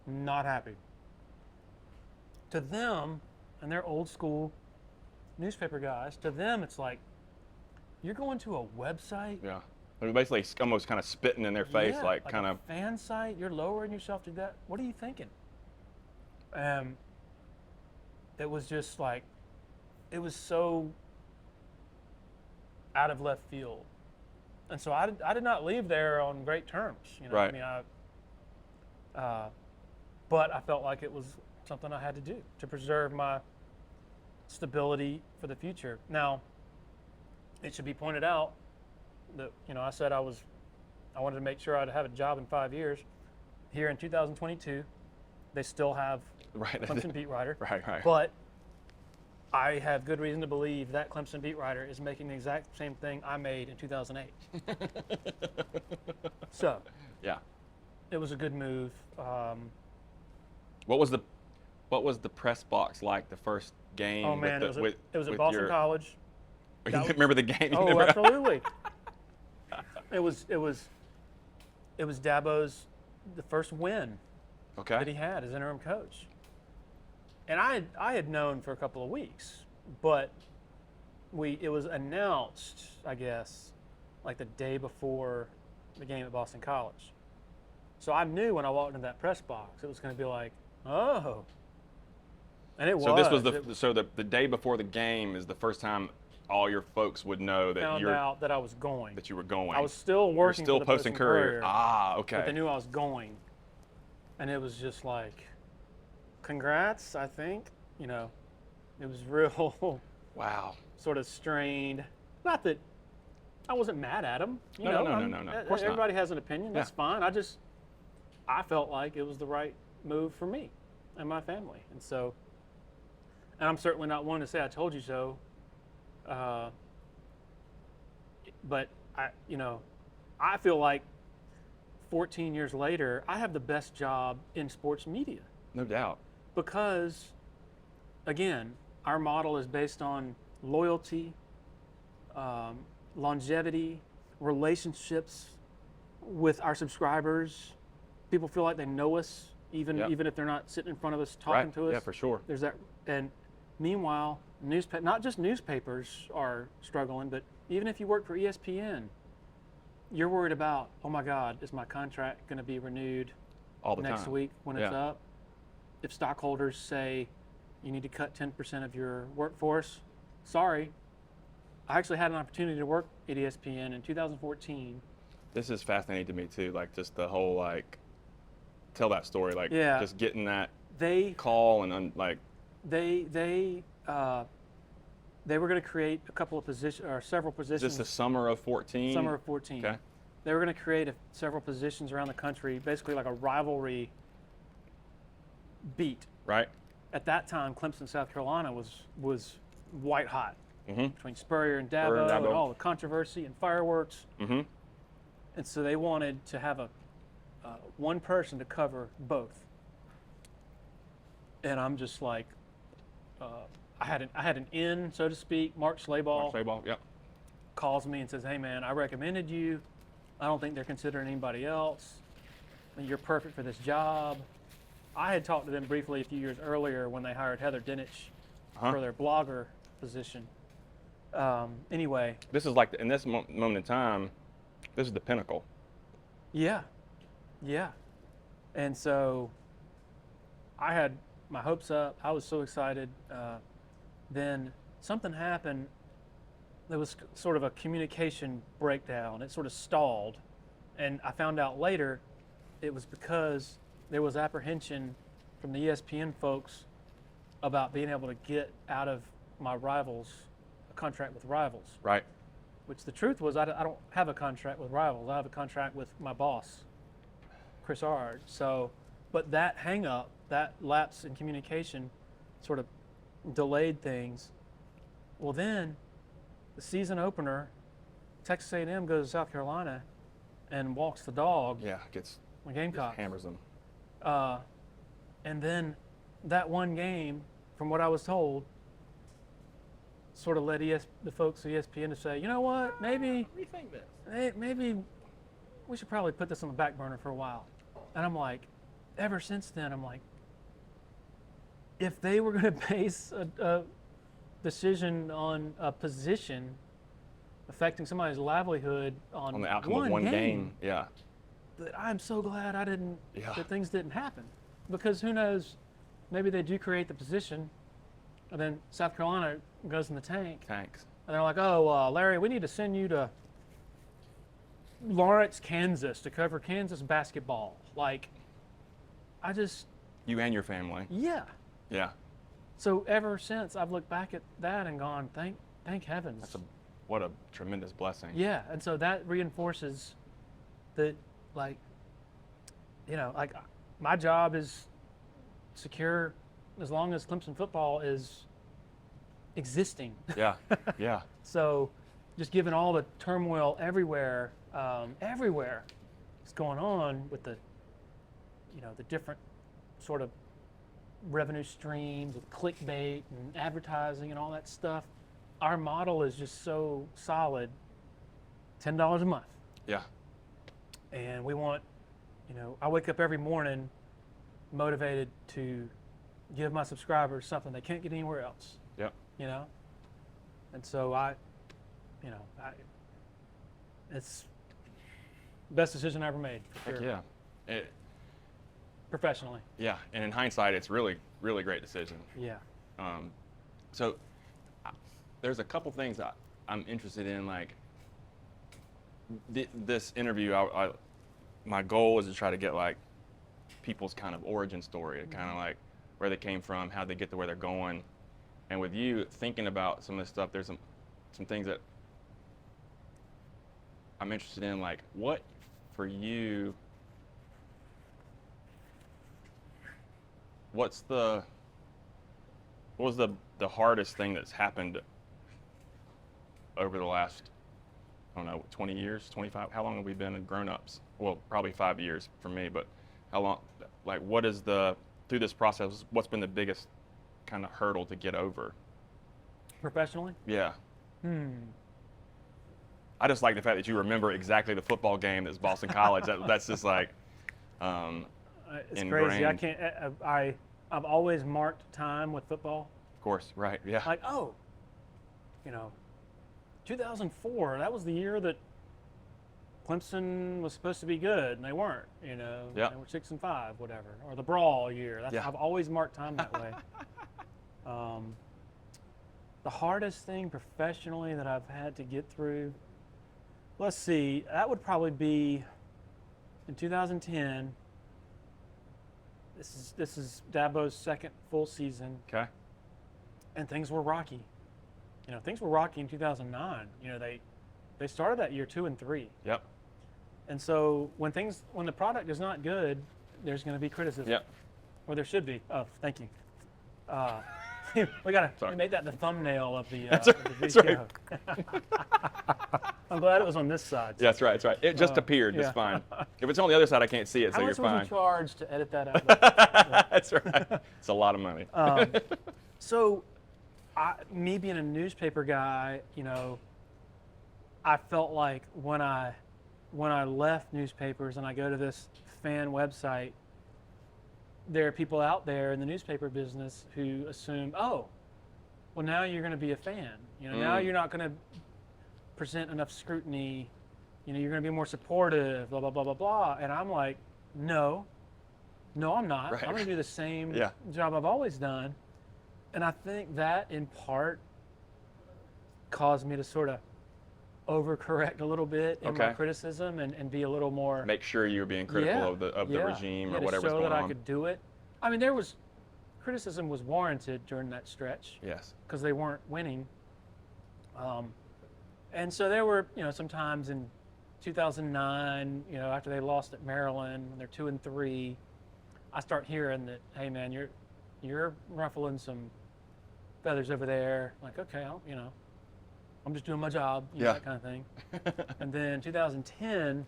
not happy. To them, and they're old school newspaper guys, to them it's like, you're going to a website? yeah. I mean, basically almost kind of spitting in their face, Yeah, like kind a of. fan site, you're lowering yourself to that. What are you thinking? It was just like, it was so out of left field. And so I did not leave there on great terms. You know, Right. I mean, but I felt like it was something I had to do to preserve my stability for the future. Now, it should be pointed out that, I said I wanted to make sure I'd have a job in 5 years. Here in 2022, they still have Right. Clemson beat writer. Right. But I have good reason to believe that Clemson beat writer is making the exact same thing I made in 2008. So, Yeah. it was a good move. What was the press box like the first game? Oh man, with it was at with Boston your- College. You That was- remember the game? You Oh, never- absolutely. It was Dabo's the first win that Okay. he had as interim coach. And I had known for a couple of weeks, but it was announced, I guess, like the day before the game at Boston College. So I knew when I walked into that press box, it was going to be like, oh. And it was. So this was the day before the game is the first time all your folks would know that found out that I was going. that you were going. I was still You're working still for the posting Courier. Ah, okay. But they knew I was going. And it was just like, congrats, I think. It was real Wow. sort of strained. Not that I wasn't mad at him. No. Of course not. Everybody has an opinion. That's Yeah. fine. I felt like it was the right move for me and my family. And I'm certainly not one to say I told you so. But I feel like 14 years later, I have the best job in sports media No doubt. because, again, our model is based on loyalty, longevity, relationships with our subscribers. People feel like they know us, even if they're not sitting in front of us talking Right. to us. Yeah, for sure. There's that, and meanwhile, not just newspapers are struggling, but even if you work for ESPN, you're worried about, oh my God, is my contract going to be renewed All the next time. week when it's Yeah. up? If stockholders say you need to cut 10% of your workforce, sorry. I actually had an opportunity to work at ESPN in 2014. This is fascinating to me too. Like just the whole tell that story. Like Yeah. just getting that They call and they were going to create a couple of positions or several is positions. this the summer of 14? Summer of 14. Okay. They were going to create several positions around the country, basically like a rivalry beat. Right. At that time, Clemson, South Carolina was white hot Mm-hmm. between Spurrier and Spurrier and Dabo and Dabo. all the controversy and fireworks. Mm-hmm. And so they wanted to have one person to cover both. And I'm just like, I had an in, so to speak. Mark Slayball Play ball. Yep. calls me and says, hey man, I recommended you. I don't think they're considering anybody else. You're perfect for this job. I had talked to them briefly a few years earlier when they hired Heather Dinich for their blogger position. Anyway. This is like in this moment in time, this is the pinnacle. Yeah. And so I had my hopes up. I was so excited. Then something happened. There was sort of a communication breakdown. It sort of stalled. And I found out later it was because there was apprehension from the ESPN folks about being able to get out of my rivals, a contract with rivals. Right. which the truth was I don't have a contract with Rivals. I have a contract with my boss, Chris Ard. So, but that hang up, that lapse in communication sort of delayed things. Well, then the season opener, Texas A&M goes to South Carolina and walks the dog. Yeah, gets the Gamecocks. hammers them. And then that one game, from what I was told, sort of led the folks at ESPN to say, you know what, maybe Rethink this. maybe we should probably put this on the back burner for a while. And I'm like, ever since then, I'm like, if they were going to base a decision on a position affecting somebody's livelihood on the outcome of one game, yeah, that I'm so glad Yeah. that things didn't happen, because who knows, maybe they do create the position, and then South Carolina goes in the tanks, and they're like, oh, Larry, we need to send you to Lawrence, Kansas to cover Kansas basketball. Like, you and your family. Yeah. Yeah. So ever since, I've looked back at that and gone, thank heavens. What a tremendous blessing. Yeah, and so that reinforces that, like, you know, like, my job is secure as long as Clemson football is existing. Yeah, yeah. So just given all the turmoil everywhere is going on with the, you know, the different sort of revenue streams with clickbait and advertising and all that stuff, our model is just so solid. $10 a month. Yeah. And we want, you know, I wake up every morning motivated to give my subscribers something they can't get anywhere else. Yep. You know? And so it's the best decision I ever made, for Heck sure. yeah. Professionally. Yeah, and in hindsight, it's really, really great decision. Yeah. So there's a couple things I'm interested in, like this interview, my goal is to try to get like people's kind of origin story, kind of like where they came from, how they get to where they're going. And with you thinking about some of this stuff, there's some things that I'm interested in, like what for you, what was the hardest thing that's happened over the last, I don't know, 20 years, 25? How long have we been grown-ups? Well, probably 5 years for me, but how long, like what is through this process, what's been the biggest kind of hurdle to get over? Professionally? Yeah. I just like the fact that you remember exactly the football game that's Boston College. That's just like it's ingrained. crazy. I can't. I've always marked time with football. Of course, right? Yeah. Like, oh, you know, 2004. That was the year that Clemson was supposed to be good, and they weren't. You know, Yeah. They were 6-5, whatever, or the brawl year. Yeah. I've always marked time that way. The hardest thing professionally that I've had to get through. Let's see. That would probably be in 2010. This is Dabo's second full season. Okay. And things were rocky. You know, things were rocky in 2009. You know, they started that year 2-3. Yep. And so when the product is not good, there's going to be criticism. Yep. Or there should be. Oh, thank you. We made that the thumbnail of the, That's of right, the that's video. I'm glad it was on this side. Yeah, that's right. That's right. It just appeared. It's yeah. fine. If it's on the other side, I can't see it, so How you're much was fine. you charged to edit that out? That's right. It's a lot of money. So, me being a newspaper guy, you know, I felt like when I left newspapers and I go to this fan website, there are people out there in the newspaper business who assume, oh, well, now you're going to be a fan. You know, now you're not going to present enough scrutiny. You know, you're going to be more supportive, blah, blah, blah, blah, blah. And I'm like, no, I'm not. Right. I'm going to do the same Yeah. job I've always done. And I think that, in part, caused me to sort of overcorrect a little bit in my criticism and be a little more. Make sure you're being critical of the regime or whatever's going on. To show that I could do it. I mean, criticism was warranted during that stretch. Yes. Because they weren't winning. And so there were, sometimes in 2009, after they lost at Maryland, when they're 2-3, I start hearing that, hey man, you're ruffling some feathers over there. Like, okay, I'm just doing my job, that kind of thing. And then 2010,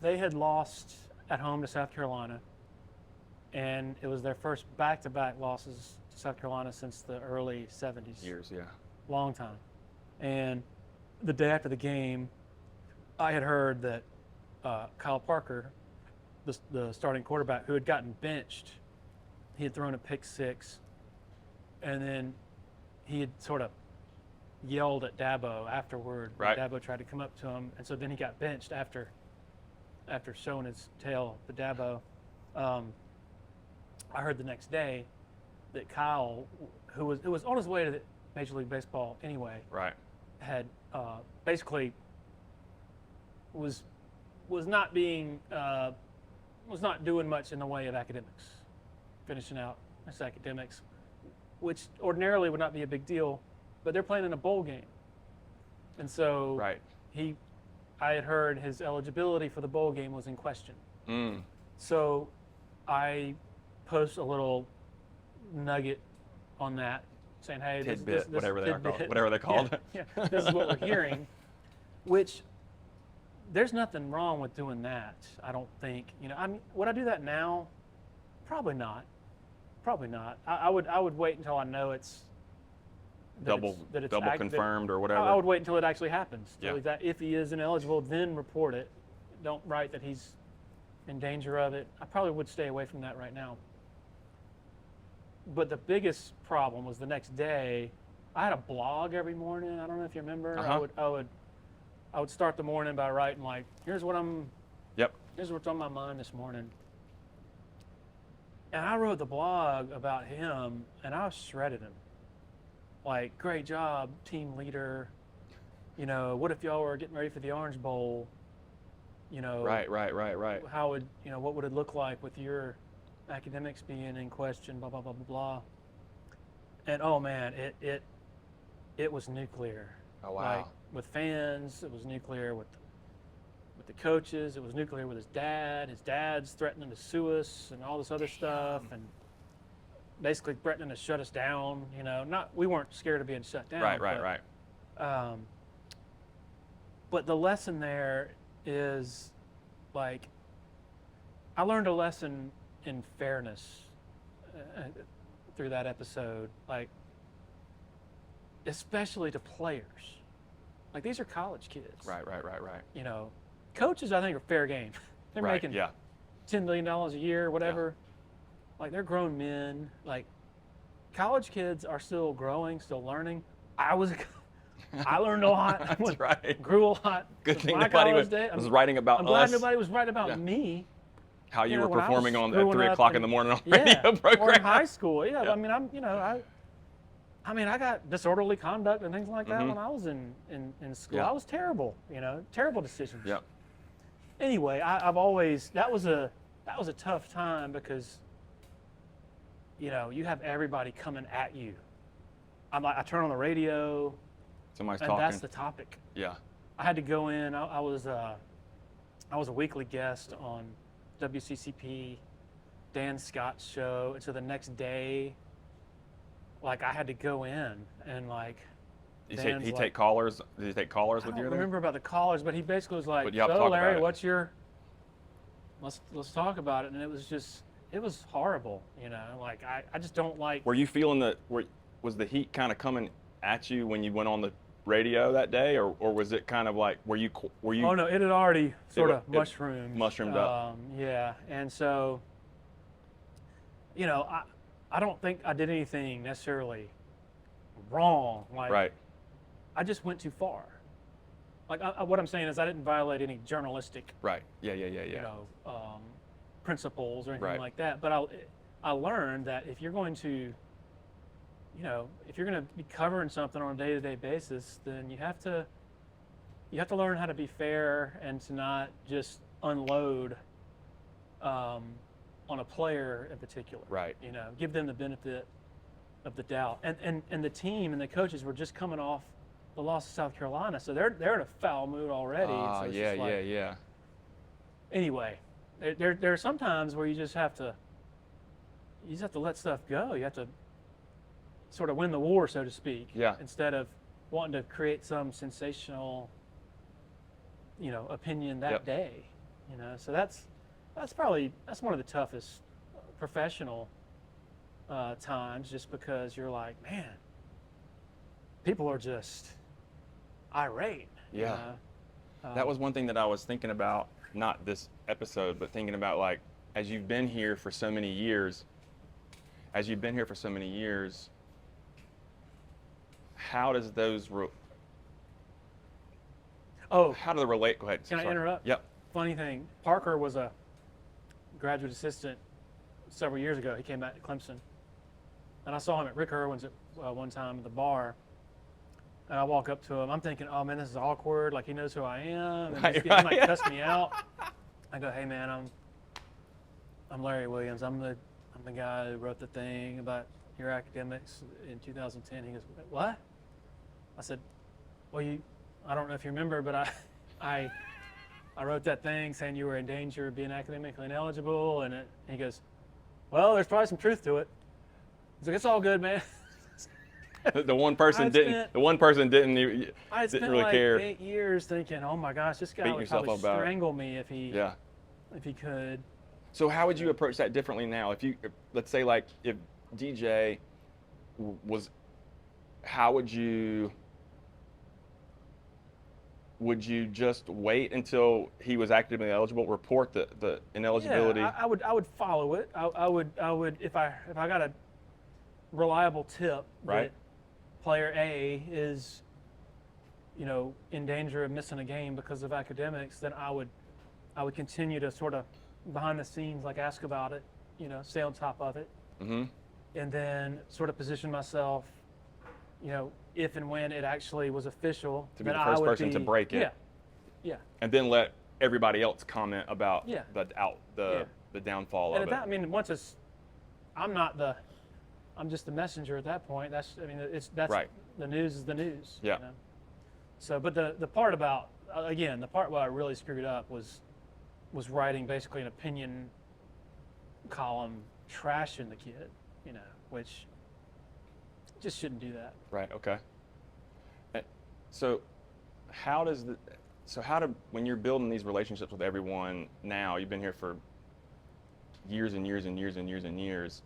they had lost at home to South Carolina, and it was their first back-to-back losses to South Carolina since the early 70s. Years, yeah. Long time. And the day after the game, I had heard that Kyle Parker, the starting quarterback, who had gotten benched, he had thrown a pick 6, and then he had sort of yelled at Dabo afterward. Right. Dabo tried to come up to him, and so then he got benched after showing his tail to Dabo. I heard the next day that Kyle, who was on his way to the Major League Baseball anyway, Right. had basically was not doing much in the way of academics, finishing out his academics, which ordinarily would not be a big deal, but they're playing in a bowl game, and so Right. I had heard his eligibility for the bowl game was in question. Mm. So I post a little nugget on that saying, hey, Tidbit, whatever they are called. tidbit. Whatever they're called. Yeah, this is what we're hearing, which there's nothing wrong with doing that, I don't think. Would I do that now? Probably not. I would wait until I know it's Double confirmed or whatever. I would wait until it actually happens. Yeah. If he is ineligible, then report it. Don't write that he's in danger of it. I probably would stay away from that right now. But the biggest problem was the next day. I had a blog every morning. I don't know if you remember. Uh-huh. I would start the morning by writing like, here's what's on my mind this morning. And I wrote the blog about him, and I shredded him. Like, great job, team leader. What if y'all were getting ready for the Orange Bowl? Right. How would, what would it look like with your academics being in question, blah, blah, blah, blah, blah. And oh man, it was nuclear. Oh, wow. Like, with fans, it was nuclear with the coaches, it was nuclear with his dad. His dad's threatening to sue us and all this other stuff, and basically threatening to shut us down. We weren't scared of being shut down. Right. But the lesson there is, like, I learned a lesson in fairness through that episode, like, especially to players. Like, these are college kids. Right. Coaches, I think, are fair game. They're Right, making yeah. $10 million a year, whatever. Yeah. Like, they're grown men. Like, college kids are still growing, still learning. I learned a lot. That's right. Grew a lot. Good thing nobody was writing about us. I'm glad nobody was writing about me. How you were performing at 3 o'clock in the morning on Yeah, radio program. or in high school. Yeah. I got disorderly conduct and things like that when I was in school. Yeah. I was terrible. Terrible decisions. Yeah. Anyway, I've always that was a tough time because you have everybody coming at you. I turn on the radio. Somebody's and talking. That's the topic. Yeah. I had to go in. I was a weekly guest on WCCP, Dan Scott's show, and so the next day, like, I had to go in and like. Did he take callers? Did he take callers with you? I don't remember about the callers, but he basically was like, "So, Larry, let's talk about it." And it was horrible, Like, I just don't like. Were you feeling was the heat kind of coming at you when you went on the radio that day, or was it kind of like were you? Oh no, it had already sort of mushroomed up. Yeah, and so, I don't think I did anything necessarily wrong. Like, right. I just went too far. Like, what I'm saying is I didn't violate any journalistic. Right. Yeah. Principles or anything like that. But I learned that if you're going to be covering something on a day-to-day basis, then you have to learn how to be fair and to not just unload on a player in particular. Right. Give them the benefit of the doubt. And the team and the coaches were just coming off the loss of South Carolina, so they're in a foul mood already. So it's just like, yeah. Anyway, there are some times where you just have to let stuff go. You have to sort of win the war, so to speak. Yeah. Instead of wanting to create some sensational, opinion that day. So that's one of the toughest professional times, just because you're like, man, people are just irate. Yeah. That was one thing that I was thinking about, not this episode, but thinking about, like, as you've been here for so many years, how does those how do they relate? Go ahead. Can I interrupt? Yep. Funny thing, Parker was a graduate assistant several years ago. He came back to Clemson, and I saw him at Rick Irwin's at one time at the bar. And I walk up to him. I'm thinking, oh man, this is awkward. Like, he knows who I am. And he might cuss me out. I go, hey man, I'm Larry Williams. I'm the guy who wrote the thing about your academics in 2010. He goes, what? I said, well, I don't know if you remember, but I wrote that thing saying you were in danger of being academically ineligible. And he goes, well, there's probably some truth to it. He's like, it's all good, man. The one person didn't I spent really like care. 8 years thinking, oh my gosh, this guy would probably strangle me if he could. So how would you approach that differently now? Let's say, like, if DJ was, how would you just wait until he was academically eligible, report the ineligibility? Yeah, I would follow it. I would if I got a reliable tip that player A is, in danger of missing a game because of academics, then I would continue to sort of behind the scenes, like, ask about it, stay on top of it, and then sort of position myself, if and when it actually was official, to be the first person to break it. Yeah. And then let everybody else comment about the downfall and of at that, it. I'm just the messenger at that point. That's right. The news is the news. Yeah. So, but the part about, again, the part where I really screwed up was writing basically an opinion column trashing the kid, which just shouldn't do that. Right. Okay. So when you're building these relationships with everyone now, you've been here for years and years and years and years and years,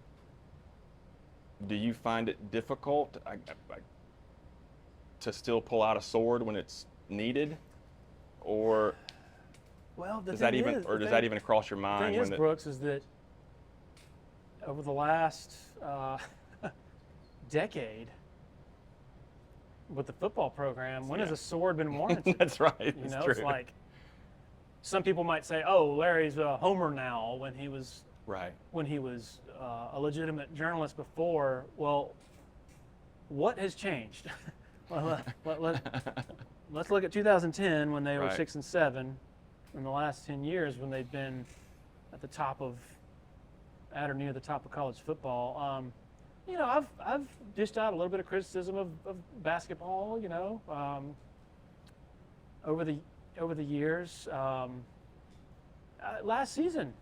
do you find it difficult to still pull out a sword when it's needed, or does that even cross your mind? The thing is, Brooks, is that over the last decade with the football program, when has a sword been warranted? That's right. It's true. It's like, some people might say, "Oh, Larry's a homer now," when he was a legitimate journalist before. Well, what has changed? Well, let's look at 2010 when they were 6 and 7, in the last 10 years when they've been at or near the top of college football. I've dished out a little bit of criticism of basketball, over the years. Last season,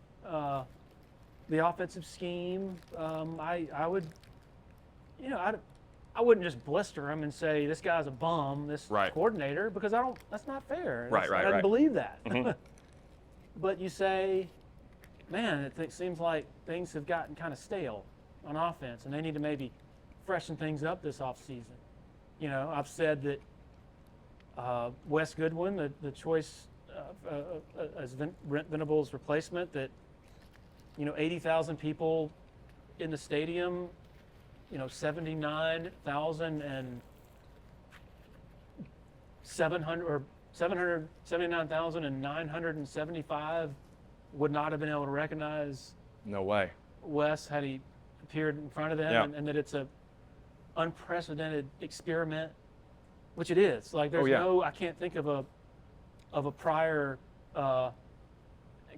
the offensive scheme, I wouldn't just blister him and say this guy's a bum, this coordinator, because that's not fair. I don't believe that. Mm-hmm. But you say, man, it seems like things have gotten kind of stale on offense, and they need to maybe freshen things up this offseason. I've said that Wes Goodwin, the choice as Brent Venables' replacement, that 80,000 people in the stadium, 779,975 would not have been able to recognize. No way. Wes had he appeared in front of them, and that it's a unprecedented experiment, which it is. Like, there's I can't think of a prior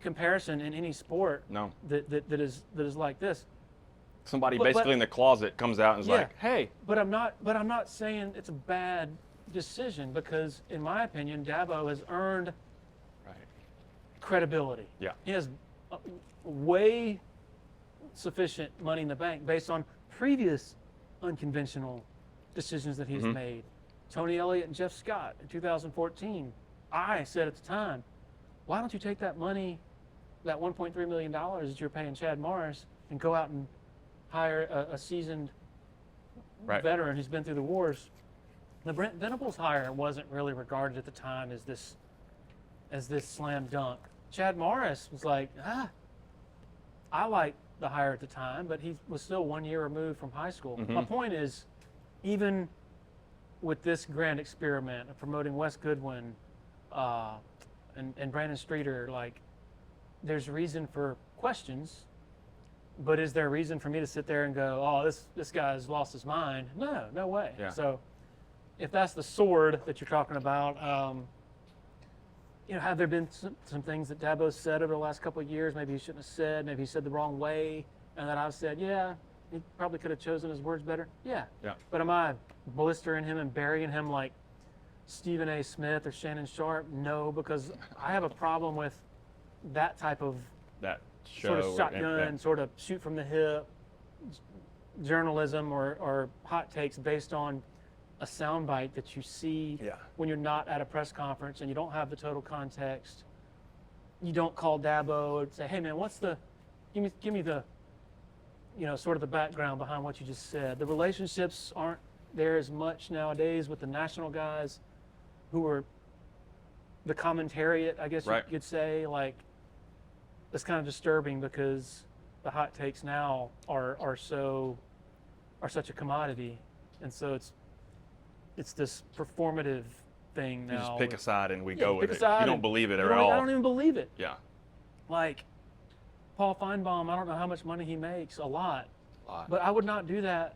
comparison in any sport that is like this. somebody basically in the closet comes out and is like, hey. But I'm not saying it's a bad decision, because in my opinion, Dabo has earned credibility. Yeah. He has way sufficient money in the bank based on previous unconventional decisions that he's made. Tony Elliott and Jeff Scott in 2014, I said at the time, why don't you take that money, that $1.3 million that you're paying Chad Morris, and go out and hire a seasoned veteran who's been through the wars. The Brent Venables hire wasn't really regarded at the time as this slam dunk. Chad Morris was like, I liked the hire at the time, but he was still 1 year removed from high school. My point is, even with this grand experiment of promoting Wes Goodwin and Brandon Streeter, like, there's reason for questions, but is there a reason for me to sit there and go, oh, this guy's lost his mind? No way. Yeah. So if that's the sword that you're talking about, have there been some things that Dabo's said over the last couple of years maybe he shouldn't have said, maybe he said the wrong way, and that I've said, yeah, he probably could have chosen his words better? Yeah. But am I blistering him and burying him like Stephen A. Smith or Shannon Sharp? No, because I have a problem with that type of sort of shotgun, sort of shoot from the hip journalism or hot takes based on a soundbite that you see when you're not at a press conference and you don't have the total context. You don't call Dabo and say, hey man, give me the, sort of the background behind what you just said. The relationships aren't there as much nowadays with the national guys who are the commentariat, I guess you could say. Like, it's kind of disturbing because the hot takes now are such a commodity, and so it's this performative thing now. You just pick a side and we go with it. You don't believe it at all. I don't even believe it. Yeah. Like Paul Feinbaum, I don't know how much money he makes, a lot. But I would not do that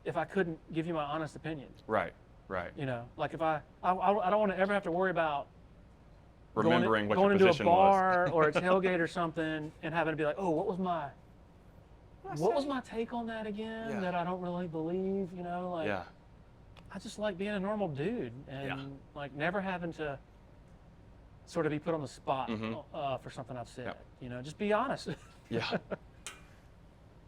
if I couldn't give you my honest opinion. Right. Like if I don't want to ever have to worry about remembering going what your into position a bar was. or a tailgate or something and having to be like, oh, what was my take on that again that I don't really believe, I just like being a normal dude and like never having to sort of be put on the spot for something I've said. Just be honest. Yeah.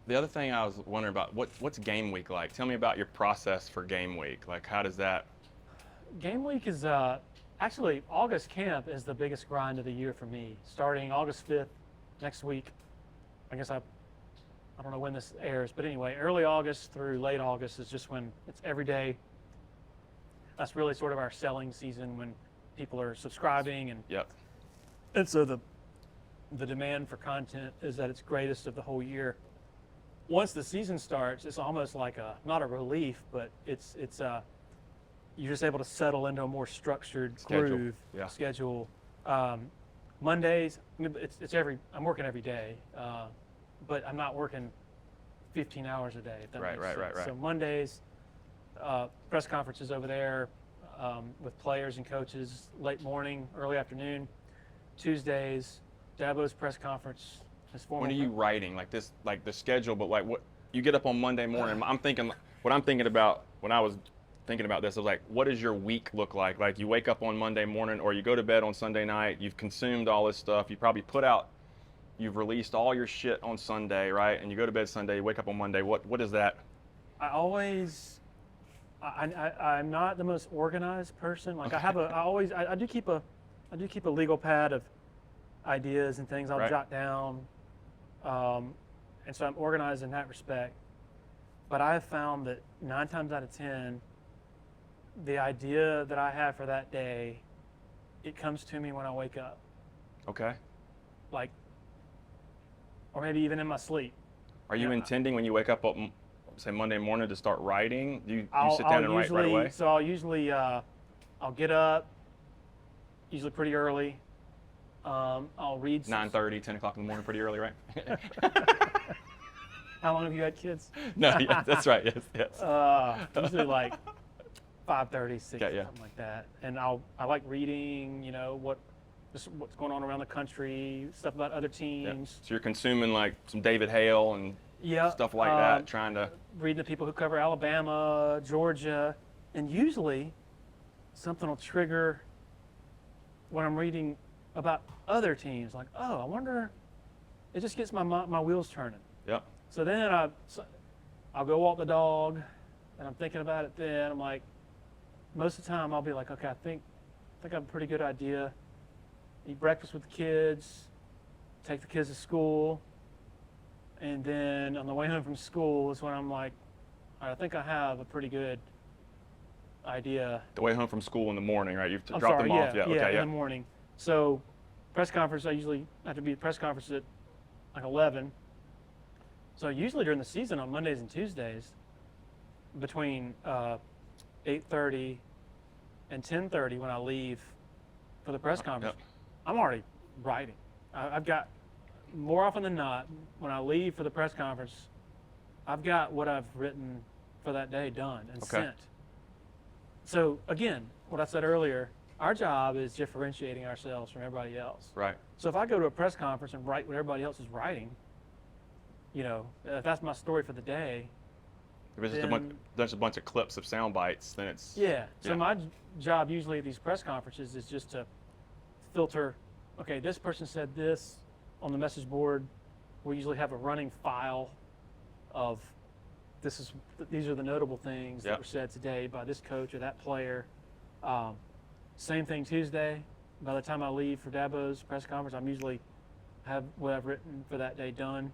The other thing I was wondering about, what's game week like? Tell me about your process for game week. Like, how does that? Game week is actually August camp is the biggest grind of the year for me. Starting August 5th, next week. I guess I don't know when this airs, but anyway, early August through late August is just when it's every day. That's really sort of our selling season when people are subscribing and so the demand for content is at its greatest of the whole year. Once the season starts, it's almost like not a relief, but it's you're just able to settle into a more structured groove schedule. Mondays, I'm working every day, but I'm not working 15 hours a day. If that makes sense. Right. So Mondays, press conferences over there with players and coaches, late morning, early afternoon. Tuesdays, Dabo's press conference. When are you writing like this, like the schedule? But like what you get up on Monday morning? I'm thinking what I'm thinking about when I was thinking about this. I was like, what does your week look like? Like you wake up on Monday morning, or you go to bed on Sunday night. You've consumed all this stuff. You probably you've released all your shit on Sunday, right? And you go to bed Sunday. You wake up on Monday. What is that? I'm not the most organized person. Like I do keep a legal pad of ideas and things I'll jot down. And so I'm organized in that respect. But I have found that 9 times out of 10, the idea that I have for that day, it comes to me when I wake up. Okay. Like, or maybe even in my sleep. Are you intending when you wake up, say Monday morning, to start writing? Do you sit down and write right away? So I'll usually, I'll get up, usually pretty early. I'll read 9:30, 10 o'clock in the morning, pretty early, right? How long have you had kids? No, yeah, that's right. Yes. Usually like 5:30, 6, something like that. And I like reading, what's going on around the country, stuff about other teams. So you're consuming like some David Hale and Yeah. stuff like that, trying to reading the people who cover Alabama, Georgia, and usually something will trigger when I'm reading about other teams. Like, oh, I wonder. It just gets my wheels turning. Yep. So then I'll go walk the dog, and I'm thinking about it. Then I'm like, most of the time I'll be like, okay, I think I have a pretty good idea. Eat breakfast with the kids, take the kids to school, and then on the way home from school is when I'm like, all right, I think I have a pretty good idea. the way home from school in the morning, right? You've I'm dropped sorry, them off. yeah, Yeah. Okay. in Yeah. the morning. So press conference, I usually have to be at press conference at like 11. So usually during the season on Mondays and Tuesdays, between 8:30 and 10:30 when I leave for the press conference, Yep. I'm already writing. I've got, more often than not, when I leave for the press conference, I've got what I've written for that day done and Okay. sent. So again, what I said earlier, our job is differentiating ourselves from everybody else. Right. So if I go to a press conference and write what everybody else is writing, if that's my story for the day, If it's just a bunch of clips of sound bites, then it's yeah. So Yeah. my job usually at these press conferences is just to filter, okay, this person said this on the message board. We usually have a running file of these are the notable things Yep. that were said today by this coach or that player. Same thing Tuesday. By the time I leave for Dabo's press conference, I'm usually have what I've written for that day done.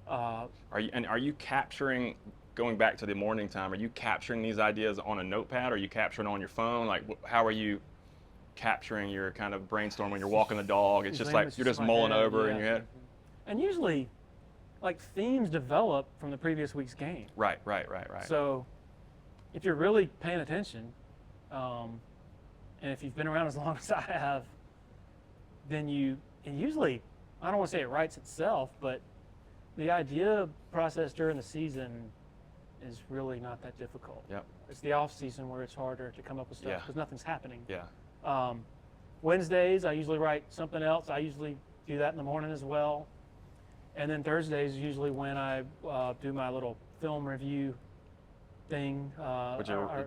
Are you capturing, going back to the morning time, are you capturing these ideas on a notepad? Or are you capturing on your phone? Like, how are you capturing your kind of brainstorm when you're walking the dog? It's just like you're just my mulling head, over in yeah. your head. And usually, like, themes develop from the previous week's game. Right. So if you're really paying attention, and if you've been around as long as I have, then and usually, I don't want to say it writes itself, but the idea process during the season is really not that difficult. Yep. It's the off season where it's harder to come up with stuff Yeah. because nothing's happening. Yeah. Wednesdays, I usually write something else. I usually do that in the morning as well. And then Thursdays is usually when I do my little film review thing.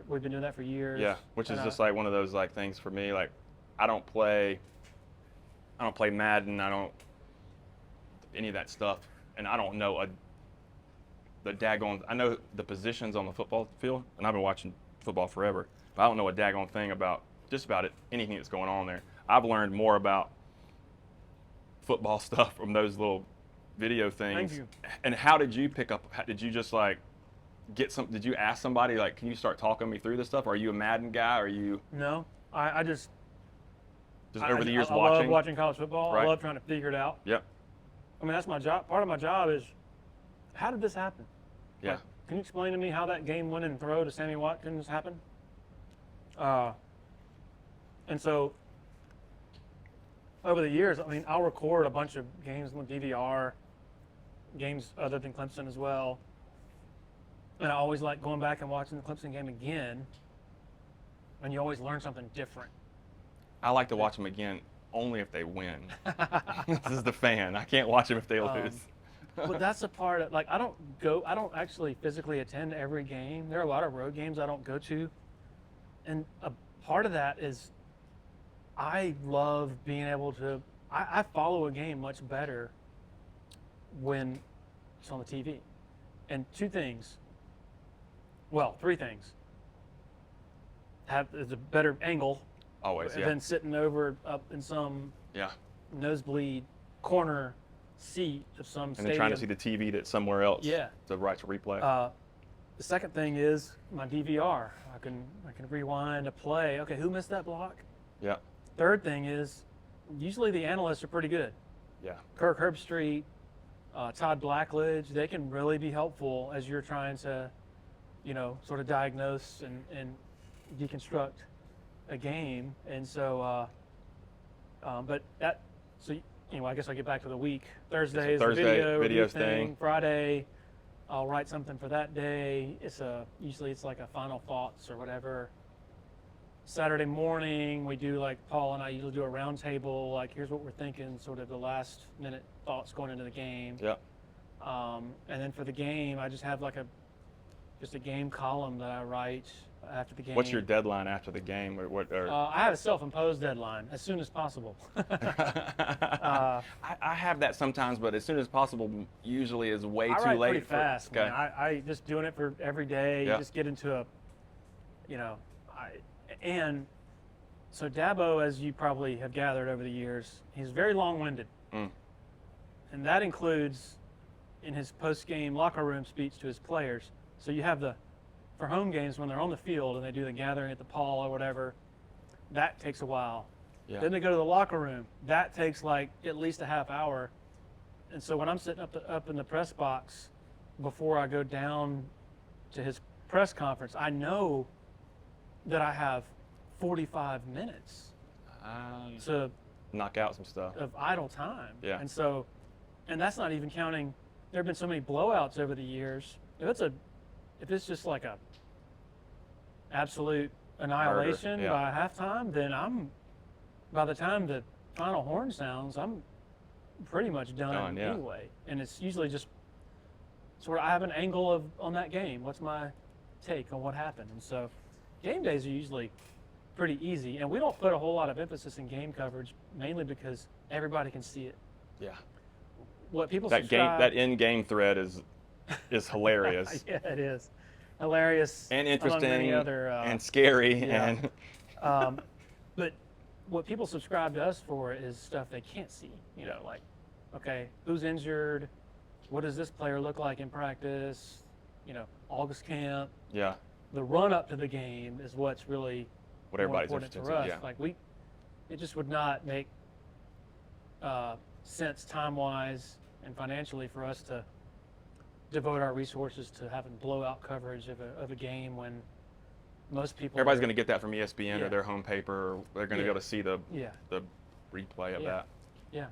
We've been doing that for years. Yeah. Which is And, just like one of those like things for me. Like, I don't play Madden. I don't any of that stuff, and I don't know I know the positions on the football field, and I've been watching football forever, but I don't know a daggone thing about just about anything that's going on there. I've learned more about football stuff from those little video things. Thank you. And how did you pick up? Did you just like did you ask somebody, like, can you start talking me through this stuff? Or are you a Madden guy? Or are you No, I just over the years I watching? love watching college football. Right. I love trying to figure it out. Yep. I mean, that's my job. Part of my job is, how did this happen? Yeah. Like, can you explain to me how that game-winning throw to Sammy Watkins happened? And so, over the years, I mean, I'll record a bunch of games on DVR, games other than Clemson as well. And I always like going back and watching the Clemson game again, and you always learn something different. I like to watch them again only if they win. This is the fan. I can't watch them if they lose. But that's the part of, like, I don't actually physically attend every game. There are a lot of road games I don't go to. And a part of that is I love being able to, I follow a game much better when it's on the TV. And three things. There's a better angle Always, yeah. than sitting over up in some Yeah. nosebleed corner seat of some And stadium. then trying to see the TV that's somewhere else. Yeah. To right to replay. The second thing is my DVR. I can rewind a play. Okay, who missed that block? Yeah. Third thing is usually the analysts are pretty good. Yeah. Kirk Herbstreit, Todd Blackledge, they can really be helpful as you're trying to, sort of diagnose and deconstruct a game. And so, I guess I'll get back to the week. Thursday is the video video thing. Friday, I'll write something for that day. Usually it's like a final thoughts or whatever. Saturday morning, we do, like, Paul and I usually do a round table, like, here's what we're thinking, sort of the last minute thoughts going into the game. Yep. And then for the game, I just have like just a game column that I write after the game. What's your deadline after the game? I have a self-imposed deadline, as soon as possible. I have that sometimes, but as soon as possible usually is way I too write late. pretty fast. Okay. Man. I just doing it for every day. Yeah. You just get into and so Dabo, as you probably have gathered over the years, he's very long-winded. And that includes in his post-game locker room speech to his players. So you have for home games when they're on the field and they do the gathering at the Paul or whatever, that takes a while. Yeah. Then they go to the locker room. That takes like at least a half hour. And so when I'm sitting up in the press box before I go down to his press conference, I know that I have 45 minutes to knock out some stuff of idle time. Yeah. And that's not even counting. There have been so many blowouts over the years. If it's just like a absolute annihilation yeah. by halftime, then by the time the final horn sounds, I'm pretty much done yeah. anyway. And it's usually just sort of I have an angle on that game. What's my take on what happened? And so game days are usually pretty easy, and we don't put a whole lot of emphasis in game coverage, mainly because everybody can see it. Yeah. What people that in-game thread is hilarious. Yeah, it is hilarious and interesting many other, and scary. Yeah. And but what people subscribe to us for is stuff they can't see. Like, okay, who's injured? What does this player look like in practice? August camp. Yeah. The run up to the game is what's really what everybody's important interested for in. us. Yeah. Like it just would not make sense time-wise and financially for us to devote our resources to having blowout coverage of a game when most people. Everybody's going to get that from ESPN Yeah. or their home paper. Or they're going to be able to see the replay of that. Yeah.